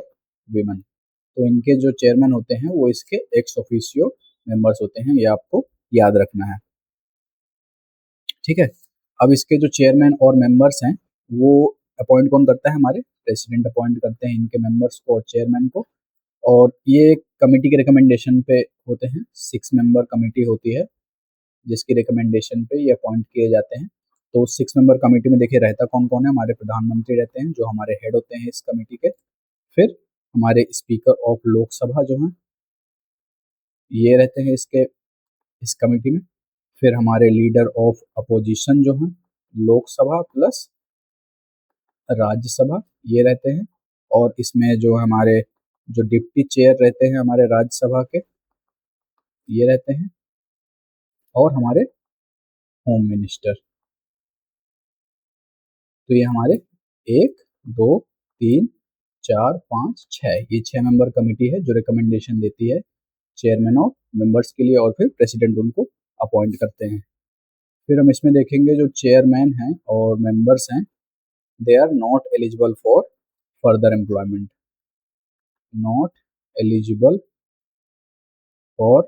women. तो इनके जो चेयरमैन होते हैं वो इसके एक्स ऑफिशियो मेंबर्स होते हैं, ये आपको याद रखना है, ठीक है। अब इसके जो चेयरमैन और मेंबर्स हैं, वो अपॉइंट कौन करता है? हमारे प्रेसिडेंट अपॉइंट करते हैं इनके मेंबर्स को और चेयरमैन को। और ये कमेटी के रिकमेंडेशन पे होते हैं, 6 मेंबर कमेटी होती है जिसकी रिकमेंडेशन पे ये अपॉइंट किए जाते हैं। तो 6 मेंबर कमेटी में देखिए रहता कौन कौन है? हमारे प्रधानमंत्री रहते हैं, जो हमारे हेड होते हैं इस कमेटी के। फिर हमारे स्पीकर ऑफ लोकसभा जो हैं, ये रहते हैं इसके इस कमेटी में। फिर हमारे लीडर ऑफ अपोजिशन जो हैं, लोकसभा प्लस राज्यसभा, ये रहते हैं। और इसमें जो हमारे जो डिप्टी चेयर रहते हैं हमारे राज्यसभा के, ये रहते हैं। और हमारे होम मिनिस्टर। तो ये हमारे 1 2 3 4 5 6, ये 6 मेंबर कमेटी है जो रिकमेंडेशन देती है चेयरमैन ऑफ मेंबर्स के लिए और फिर प्रेसिडेंट उनको अपॉइंट करते हैं। फिर हम इसमें देखेंगे जो चेयरमैन हैं और मेंबर्स हैं, they are not eligible for further employment, not eligible for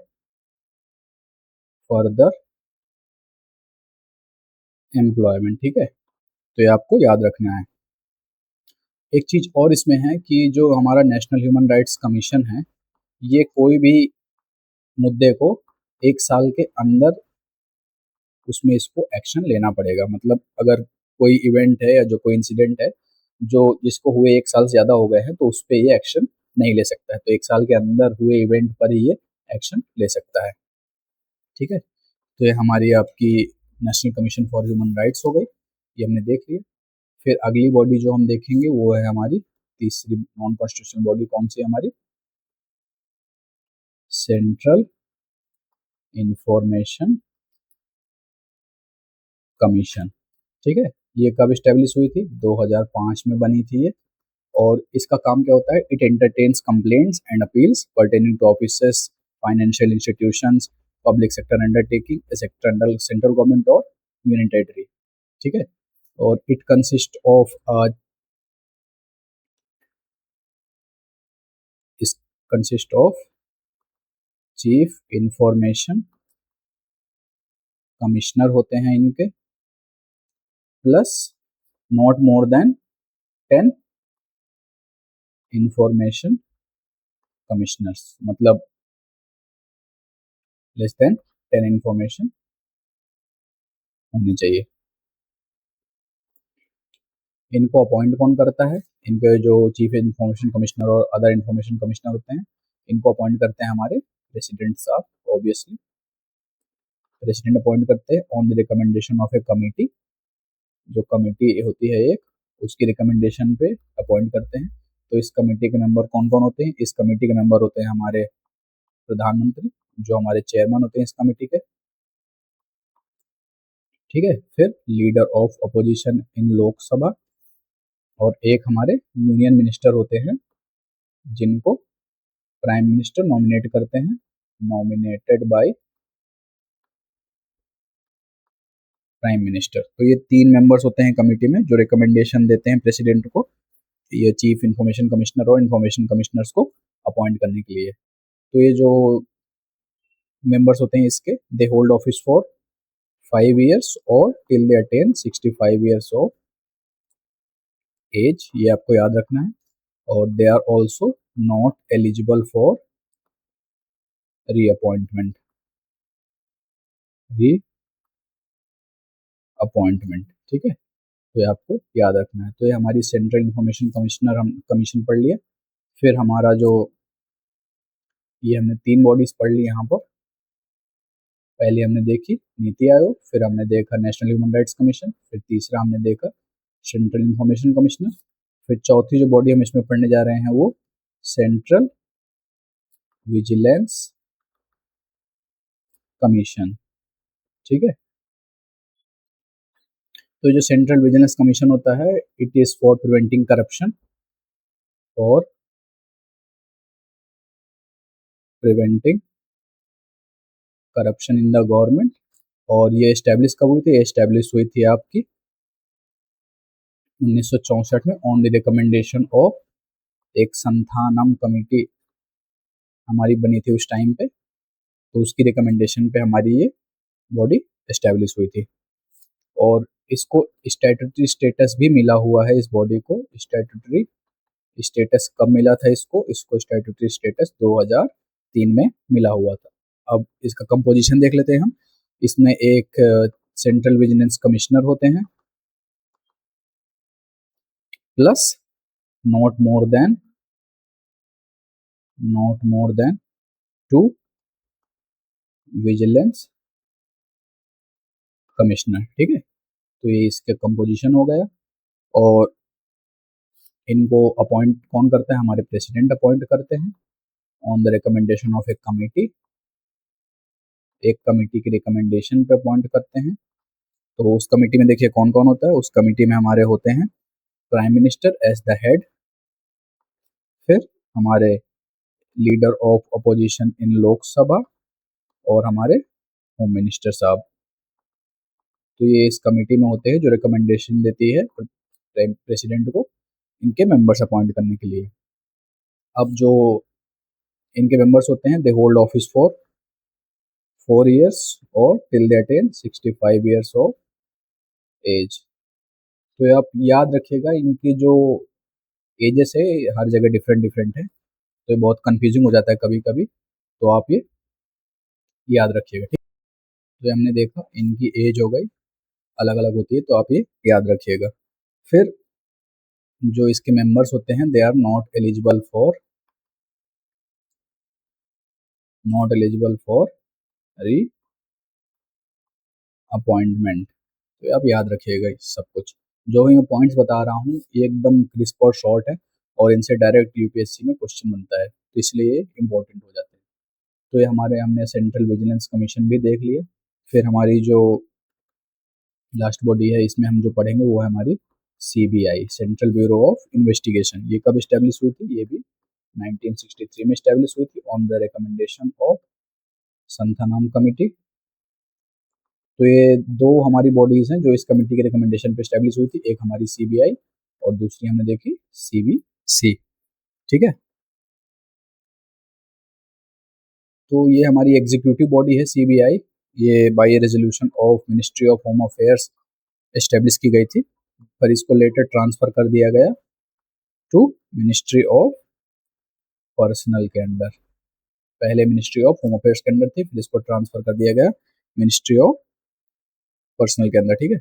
further employment. ठीक है, तो ये आपको याद रखना है। एक चीज़ और इसमें है कि जो हमारा नेशनल ह्यूमन राइट्स कमीशन है, ये कोई भी मुद्दे को 1 साल के अंदर उसमें इसको एक्शन लेना पड़ेगा। मतलब अगर कोई इवेंट है या जो कोई इंसिडेंट है जो जिसको हुए 1 साल से ज़्यादा हो गए हैं, तो उस पर ये एक्शन नहीं ले सकता है। तो 1 साल के अंदर हुए इवेंट पर ही ये एक्शन ले सकता है। ठीक है, तो ये हमारी आपकी national commission for human rights हो गई, ये हमने देख लिया। फिर अगली बॉडी जो हम देखेंगे वो है हमारी तीसरी नॉन कॉन्स्टिट्यूशनल बॉडी। कौन सी हमारी? Central information commission. ठीक है, ये कब स्टेब्लिश हुई थी? 2005 में बनी थी ये। और इसका काम क्या होता है? It entertains complaints and appeals pertaining to offices, financial institutions, public sector undertaking, sector under central government और यूनियन टेरिटरी। ठीक है, और it consist of is consist of chief information commissioner होते हैं इनके, plus not more than 10 information commissioners, मतलब less than 10 information होनी चाहिए। इनको अपॉइंट कौन करता है? इनके जो चीफ इंफॉर्मेशन कमिश्नर और अदर इंफॉर्मेशन कमिश्नर होते हैं, इनको अपॉइंट करते हैं हमारे प्रेसिडेंट साहब। ऑब्वियसली प्रेसिडेंट अपॉइंट करते हैं on the recommendation of A committee. जो कमेटी होती है एक, उसकी रिकमेंडेशन पे अपॉइंट करते हैं। तो इस कमेटी के मेंबर कौन कौन होते हैं? इस कमेटी के मेंबर होते हैं हमारे प्रधानमंत्री, जो हमारे चेयरमैन होते हैं इस कमेटी के। ठीक है, फिर leader of opposition in Lok Sabha, और एक हमारे यूनियन मिनिस्टर होते हैं जिनको प्राइम मिनिस्टर नॉमिनेट करते हैं, नॉमिनेटेड बाय प्राइम मिनिस्टर। तो ये 3 मेंबर्स होते हैं कमेटी में जो रिकमेंडेशन देते हैं प्रेसिडेंट को, ये चीफ इंफॉर्मेशन कमिश्नर और इंफॉर्मेशन कमिश्नर्स को अपॉइंट करने के लिए। तो ये जो मेंबर्स होते हैं इसके, they hold office for 5 years और till they attain 65 years of age, ये आपको याद रखना है। और they are also not eligible for reappointment, reappointment. ठीक है, तो ये आपको याद रखना है। तो ये हमारी सेंट्रल इंफॉर्मेशन कमिश्नर हम कमीशन पढ़ लिया। फिर हमारा जो ये हमने 3 बॉडीज पढ़ ली यहाँ पर। पहले हमने देखी नीति आयोग, फिर हमने देखा नेशनल ह्यूमन राइट्स कमीशन, फिर तीसरा हमने देखा सेंट्रल इंफॉर्मेशन कमिश्नर, फिर चौथी जो बॉडी हम इसमें पढ़ने जा रहे हैं वो सेंट्रल विजिलेंस कमीशन। ठीक है, तो जो सेंट्रल विजिलेंस कमीशन होता है, it is for preventing corruption और preventing corruption in the government. और ये एस्टेब्लिश कब हुई थी? ये एस्टेब्लिश हुई थी आपकी 1964 में ऑन द रिकमेंडेशन ऑफ एक संथानम कमेटी हमारी बनी थी उस टाइम पे। तो उसकी रिकमेंडेशन पे हमारी ये बॉडी एस्टेब्लिश हुई थी। और इसको स्टैट्यूटरी स्टेटस भी मिला हुआ है इस बॉडी को। स्टैट्यूटरी स्टेटस कब मिला था इसको? इसको स्टैट्यूटरी स्टेटस 2003 में मिला हुआ था। अब इसका कंपोजिशन देख लेते हैं हम। इसमें एक सेंट्रल विजिलेंस कमिश्नर होते हैं, plus not more then 2 vigilance commissioner. ठीक है, तो ये इसके कंपोजिशन हो गया। और इनको अपॉइंट कौन करता है? हमारे प्रेसिडेंट अपॉइंट करते हैं on the recommendation of A committee. एक कमेटी की रिकमेंडेशन पे अपॉइंट करते हैं। तो उस कमेटी में देखिए कौन कौन होता है। उस कमेटी में हमारे होते हैं prime minister as the head, फिर हमारे leader of opposition in Lok Sabha, और हमारे होम मिनिस्टर साहब। तो ये इस कमेटी में होते हैं जो रिकमेंडेशन देती है प्रेसिडेंट को इनके मेंबर्स अपॉइंट करने के लिए। अब जो इनके मेंबर्स होते हैं, they hold office for 4 years और till they attain 65 years of age. तो ये आप याद रखिएगा, इनकी जो एजेस है हर जगह डिफरेंट डिफरेंट है, तो ये बहुत कंफ्यूजिंग हो जाता है कभी कभी, तो आप ये याद रखिएगा, ठीक। तो ये हमने देखा इनकी एज हो गई, अलग अलग होती है, तो आप ये याद रखिएगा। फिर जो इसके मेंबर्स होते हैं, they are not eligible for reappointment. तो आप याद रखिएगा सब कुछ। जो भी मैं पॉइंट्स बता रहा हूँ ये एकदम क्रिस्प और शॉर्ट है, और इनसे डायरेक्ट यूपीएससी में क्वेश्चन बनता है, तो इसलिए इम्पोर्टेंट हो जाते हैं। तो ये हमारे हमने सेंट्रल विजिलेंस कमीशन भी देख लिया। फिर हमारी जो लास्ट बॉडी है इसमें हम जो पढ़ेंगे वो है हमारी CBI, central bureau of investigation. ये कब इस्टेब्लिश हुई थी? ये भी 1963 में इस्टेब्लिश हुई थी on the recommendation of Santhanam committee. तो ये दो हमारी बॉडीज हैं जो इस कमेटी के रिकमेंडेशन पे इस्टेब्लिश हुई थी, एक हमारी सीबीआई और दूसरी हमने देखी सीबीसी, ठीक है। तो ये हमारी एग्जीक्यूटिव बॉडी है सीबीआई, ये by resolution of ministry of home affairs establish की गई थी, पर इसको लेटर ट्रांसफर कर दिया गया टू मिनिस्ट्री ऑफ पर्सनल के अंडर। पहले मिनिस्ट्री ऑफ होम अफेयर्स के अंडर थी, फिर इसको ट्रांसफर कर दिया गया मिनिस्ट्री ऑफ पर्सनल के अंदर, ठीक है।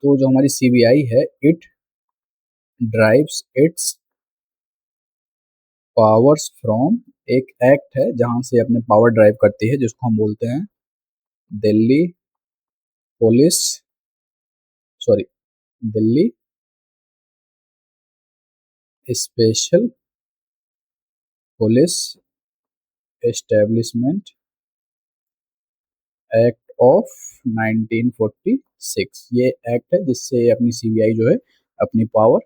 तो जो हमारी सीबीआई है, it drives its powers from, एक एक्ट है जहां से अपने पावर ड्राइव करती है, जिसको हम बोलते हैं Delhi police, sorry, Delhi special police establishment act of 1946। ये एक्ट है जिससे अपनी सीबीआई जो है अपनी पावर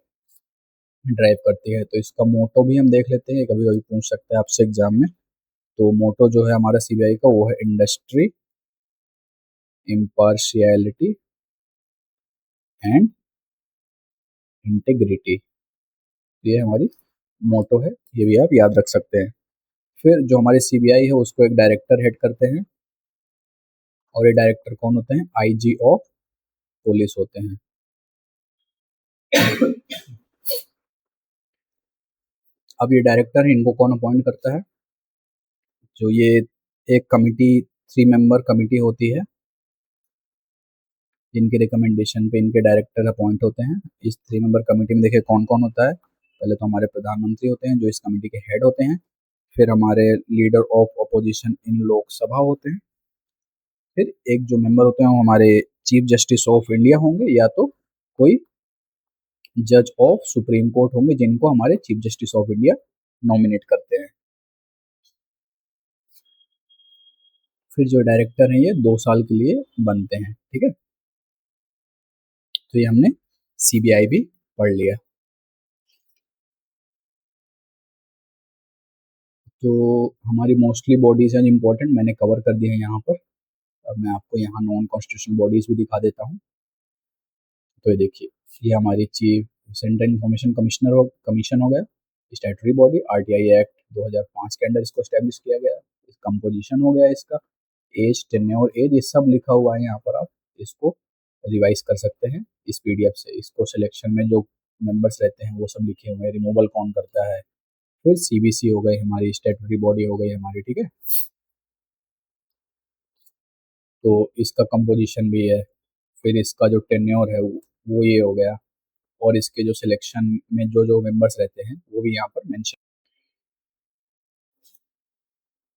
ड्राइव करती है। तो इसका मोटो भी हम देख लेते हैं, कभी कभी पूछ सकते हैं आपसे एग्जाम में। तो मोटो जो है हमारा सीबीआई का वो है इंडस्ट्री, इम्पार्शियलिटी एंड इंटेग्रिटी। ये हमारी मोटो है, ये भी आप याद रख सकते हैं। फिर जो हमारी सीबीआई है उसको एक डायरेक्टर हेड करते हैं, और ये डायरेक्टर कौन होते हैं? आईजी ऑफ पुलिस होते हैं। अब ये डायरेक्टर है, इनको कौन अपॉइंट करता है? जो ये एक कमिटी, 3 मेंबर कमिटी होती है, जिनके रिकमेंडेशन पे इनके डायरेक्टर अपॉइंट होते हैं। इस 3 मेंबर कमिटी में देखिए कौन कौन होता है। पहले तो हमारे प्रधानमंत्री होते हैं जो इस कमेटी के हेड होते हैं, फिर हमारे leader of opposition in Lok Sabha होते हैं, फिर एक जो मेंबर होते हैं वो हमारे चीफ जस्टिस ऑफ इंडिया होंगे, या तो कोई जज ऑफ सुप्रीम कोर्ट होंगे, जिनको हमारे chief justice of India nominate करते हैं। फिर जो डायरेक्टर हैं ये 2 साल के लिए बनते हैं, ठीक है। तो ये हमने सीबीआई भी पढ़ लिया। तो हमारी मोस्टली बॉडीज हैं इंपॉर्टेंट, मैंने कवर कर दी है यहाँ पर। अब मैं आपको यहाँ नॉन कॉन्स्टिट्यूशनल बॉडीज भी दिखा देता हूँ। तो ये देखिए, ये हमारी चीफ सेंट्रल इंफॉर्मेशन कमीशन हो गया, स्टैट्यूटरी बॉडी, आरटीआई एक्ट 2005 के अंडर इसको स्टैब्लिश किया गया। कंपोजिशन हो गया इसका, एज, टेन्योर एज, ये सब लिखा हुआ है यहाँ पर, आप इसको रिवाइज कर सकते हैं इस पीडीएफ से। इसको सिलेक्शन में जो मेंबर्स रहते हैं वो सब लिखे हुए हैं, रिमूवल कौन करता है। फिर सीबीसी हो गई हमारी, स्टैट्यूटरी बॉडी हो गई हमारी, ठीक है। तो इसका कंपोजिशन भी है, फिर इसका जो टेन्योर है वो ये हो गया, और इसके जो सिलेक्शन में जो जो मेंबर्स रहते हैं वो भी यहाँ पर मेंशन।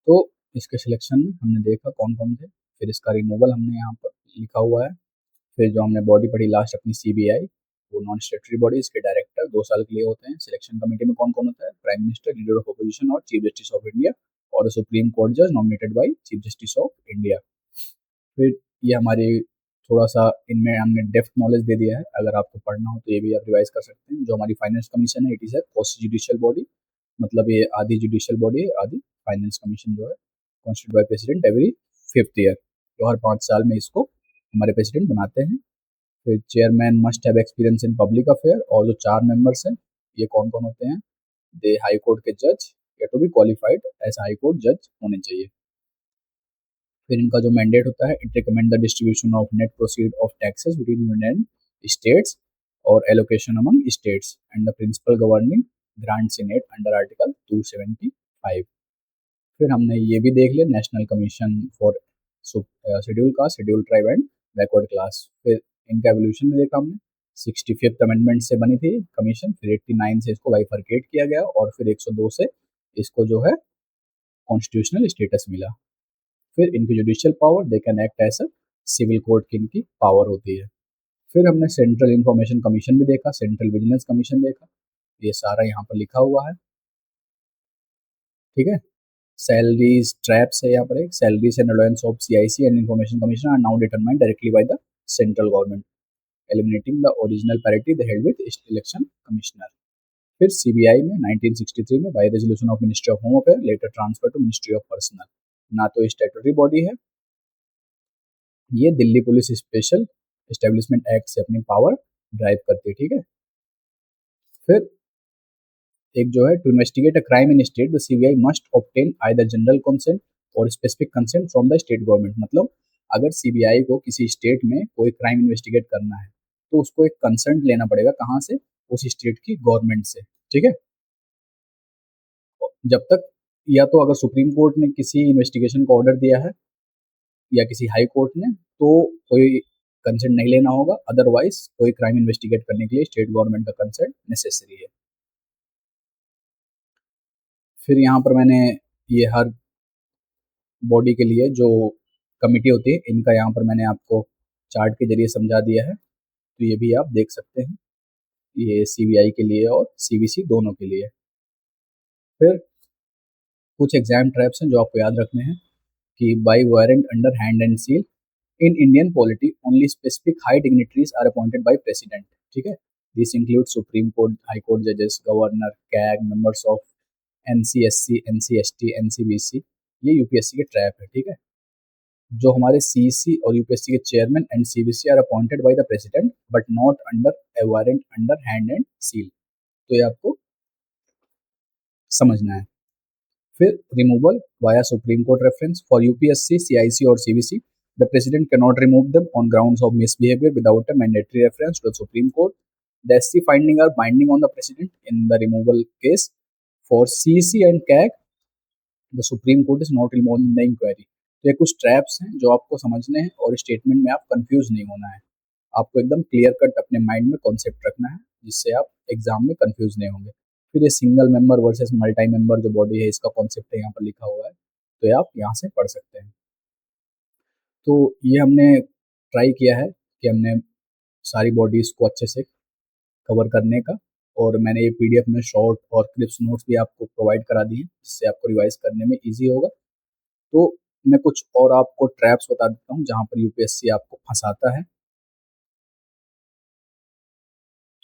तो इसके सिलेक्शन में हमने देखा कौन कौन थे, फिर इसका रिमूवल हमने यहाँ पर लिखा हुआ है। फिर जो हमने बॉडी पढ़ी लास्ट अपनी सीबीआई, वो नॉन स्टेटरी बॉडी, इसके डायरेक्टर 2 साल के लिए होते हैं। सिलेक्शन कमेटी में कौन कौन होता है? Prime minister, leader of opposition और चीफ जस्टिस ऑफ इंडिया, और सुप्रीम कोर्ट जज nominated by chief justice of India. फिर ये हमारी थोड़ा सा इनमें हमने डेप्थ नॉलेज दे दिया है, अगर आपको पढ़ना हो तो ये भी आप रिवाइज कर सकते हैं। जो हमारी फाइनेंस कमीशन है, it is a post judicial body, मतलब ये आधी जुडिशियल बॉडी है, आधी फाइनेंस कमीशन जो है constitute by president every 5th year. तो हर 5 साल में इसको हमारे प्रेसिडेंट बनाते हैं। फिर chairman must have experience in public affair, और जो 4 मेंबर्स हैं ये कौन कौन होते हैं, दे हाई कोर्ट के जज या to be qualified as high court जज होने चाहिए। फिर इनका जो मैंडेट होता है, it recommend the distribution of net proceed of taxes between union states और allocation among states and the principal governing grants in it under article 275। फिर हमने ये भी देख लिया national commission for schedule caste, schedule tribe and backward class. फिर इनका evolution में देखा हमने, 65th अमेंडमेंट से बनी थी कमीशन, फिर 89 से इसको बाइफरकेट किया गया, और फिर 102 से इसको जो है कॉन्स्टिट्यूशनल स्टेटस मिला। फिर इनकी judicial power, they can act as a civil court की इनकी पावर होती है। फिर हमने सेंट्रल इंफॉर्मेशन कमीशन भी देखा, सेंट्रल विजिलेंस कमीशन देखा, ये सारा यहाँ पर लिखा हुआ है, ठीक है। सैलरीज ट्रैप्स है यहाँ पर, एक salaries and allowance of CIC and information commission are now determined directly by the central government, eliminating the original parity the held with election commissioner. फिर सीबीआई में 1963 में by resolution of ministry of home affair later transfer to ministry of personnel, ना तो statutory body है, ये Delhi police special establishment act से अपनी power drive करती है, ठीक है। फिर एक जो है, to investigate a crime in state the CBI must obtain either general consent और specific consent from the state government. मतलब अगर सीबीआई को किसी स्टेट में कोई क्राइम इन्वेस्टिगेट करना है तो उसको एक कंसेंट लेना पड़ेगा, कहाँ से, उस स्टेट की गवर्नमेंट से, ठीक है। जब तक, या तो अगर सुप्रीम कोर्ट ने किसी इन्वेस्टिगेशन का ऑर्डर दिया है या किसी हाई कोर्ट ने, तो कोई कंसेंट नहीं लेना होगा, अदरवाइज कोई क्राइम इन्वेस्टिगेट करने के लिए स्टेट गवर्नमेंट का कंसेंट नेसेसरी है। फिर यहाँ पर मैंने ये हर बॉडी के लिए जो कमिटी होती है इनका यहाँ पर मैंने आपको चार्ट के जरिए समझा दिया है, तो ये भी आप देख सकते हैं, ये सीबीआई के लिए और सीबीसी दोनों के लिए। फिर कुछ एग्जाम ट्रैप्स हैं जो आपको याद रखने हैं, कि by warrant under hand and seal in Indian polity only specific high dignitaries are appointed by president, ठीक है। This include supreme court, high court जजेस, governor, CAG, members of NCSC, NCST, NCBC, ये यूपीएससी के trap है, ठीक है। जो हमारे सीईसी और यूपीएससी के chairman and CBC are appointed by the president but not under a warrant under hand and seal, तो ये आपको समझना है। फिर removal via supreme court reference for UPSC, CIC और CBC, the president can not remove them on grounds of misbehaviour without a mandatory reference to the supreme court. The SC finding are binding on the president in the removal case for CEC and CAG, the supreme court is not involve in the inquiry. तो ये कुछ traps हैं जो आपको समझने हैं, और statement में आप कंफ्यूज नहीं होना है, आपको एकदम क्लियर कट अपने माइंड में कॉन्सेप्ट रखना है, जिससे आप एग्जाम में कंफ्यूज नहीं होंगे। फिर ये single member versus multi member जो बॉडी है, इसका कॉन्सेप्ट यहाँ पर लिखा हुआ है, तो ये आप यहाँ से पढ़ सकते हैं। तो ये हमने ट्राई किया है कि हमने सारी बॉडीज़ को अच्छे से कवर करने का, और मैंने ये पीडीएफ में शॉर्ट और क्लिप्स नोट्स भी आपको प्रोवाइड करा दिए हैं, जिससे आपको रिवाइज करने में ईजी होगा। तो मैं कुछ और आपको ट्रैप्स बता देता हूँ जहाँ पर यूपीएससी आपको फंसाता है।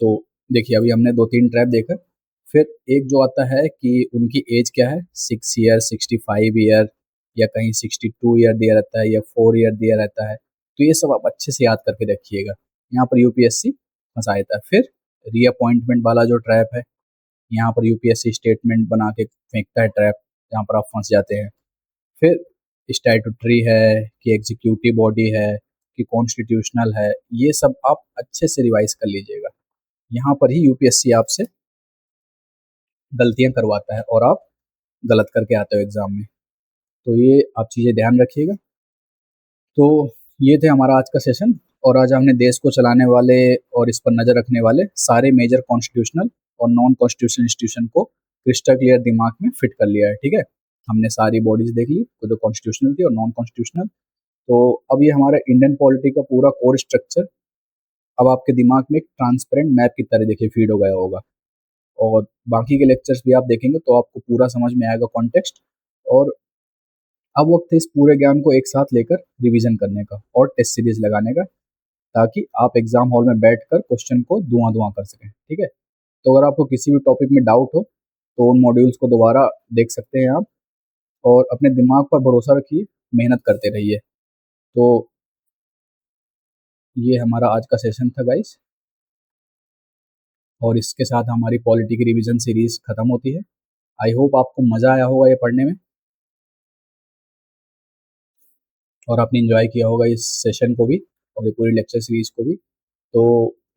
तो देखिए, अभी हमने 2-3 ट्रैप देखा। फिर एक जो आता है कि उनकी एज क्या है, 6 ईयर, 65 ईयर, या कहीं 62 ईयर दिया रहता है, या 4 ईयर दिया रहता है, तो ये सब आप अच्छे से याद करके रखिएगा, यहाँ पर यूपीएससी फंसा देता है। फिर रीअपॉइंटमेंट वाला जो ट्रैप है, यहाँ पर यूपीएससी स्टेटमेंट बना के फेंकता है ट्रैप, जहाँ पर आप फंस जाते हैं। फिर स्टैट्यूटरी है कि एग्जीक्यूटिव बॉडी है कि कॉन्स्टिट्यूशनल है, ये सब आप अच्छे से रिवाइज कर लीजिएगा, यहाँ पर ही यूपीएससी आपसे गलतियां करवाता है और आप गलत करके आते हो एग्जाम में, तो ये आप चीज़ें ध्यान रखिएगा। तो ये थे हमारा आज का सेशन, और आज हमने देश को चलाने वाले और इस पर नज़र रखने वाले सारे मेजर कॉन्स्टिट्यूशनल और नॉन कॉन्स्टिट्यूशनल इंस्टीट्यूशन को क्रिस्टल क्लियर दिमाग में फिट कर लिया है, ठीक है। हमने सारी बॉडीज देख ली, जो कॉन्स्टिट्यूशनल थी और नॉन कॉन्स्टिट्यूशनल। तो अब ये हमारा इंडियन पॉलिटी का पूरा कोर स्ट्रक्चर अब आपके दिमाग में एक ट्रांसपेरेंट मैप की तरह देखिए फीड हो गया होगा, और बाकी के लेक्चर्स भी आप देखेंगे तो आपको पूरा समझ में आएगा कॉन्टेक्स्ट। और अब वक्त है इस पूरे ज्ञान को एक साथ लेकर रिवीजन करने का और टेस्ट सीरीज लगाने का, ताकि आप एग्जाम हॉल में बैठकर क्वेश्चन को धुआं धुआं कर सकें, ठीक है। तो अगर आपको किसी भी टॉपिक में डाउट हो तो उन मॉड्यूल्स को दोबारा देख सकते हैं आप, और अपने दिमाग पर भरोसा रखिए, मेहनत करते रहिए। तो ये हमारा आज का सेशन था गाइस, और इसके साथ हमारी पॉलिटी की रिवीजन सीरीज खत्म होती है। आई होप आपको मज़ा आया होगा ये पढ़ने में, और आपने एंजॉय किया होगा इस सेशन को भी और ये पूरी लेक्चर सीरीज को भी। तो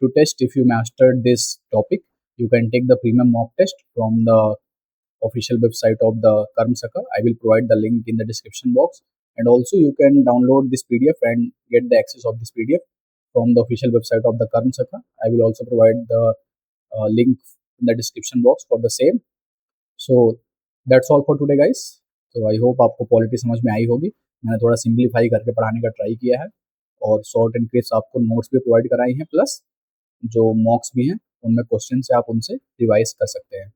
to test if you mastered this topic, you can take the premium mock test from the official website of the Karmsaka. I will provide the link in the description box, and also you can download this PDF and get the access of this PDF from the official website of the Karmsaka. I will also provide the link in the description box for the same. So that's all for today guys. So I hope आपको polity समझ में आई होगी। मैंने थोड़ा simplify करके पढ़ाने का try किया है, और शॉर्ट एंड क्रिस्प आपको नोट्स भी प्रोवाइड कराई हैं, प्लस जो मॉक्स भी हैं उनमें क्वेश्चन से आप उनसे रिवाइज कर सकते हैं।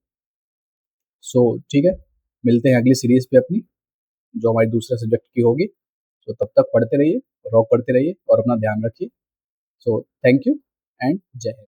सो ठीक है, मिलते हैं अगली सीरीज पे अपनी, जो हमारी दूसरे सब्जेक्ट की होगी। तो तब तक पढ़ते रहिए, रॉक करते रहिए और अपना ध्यान रखिए। सो थैंक यू एंड जय हिंद।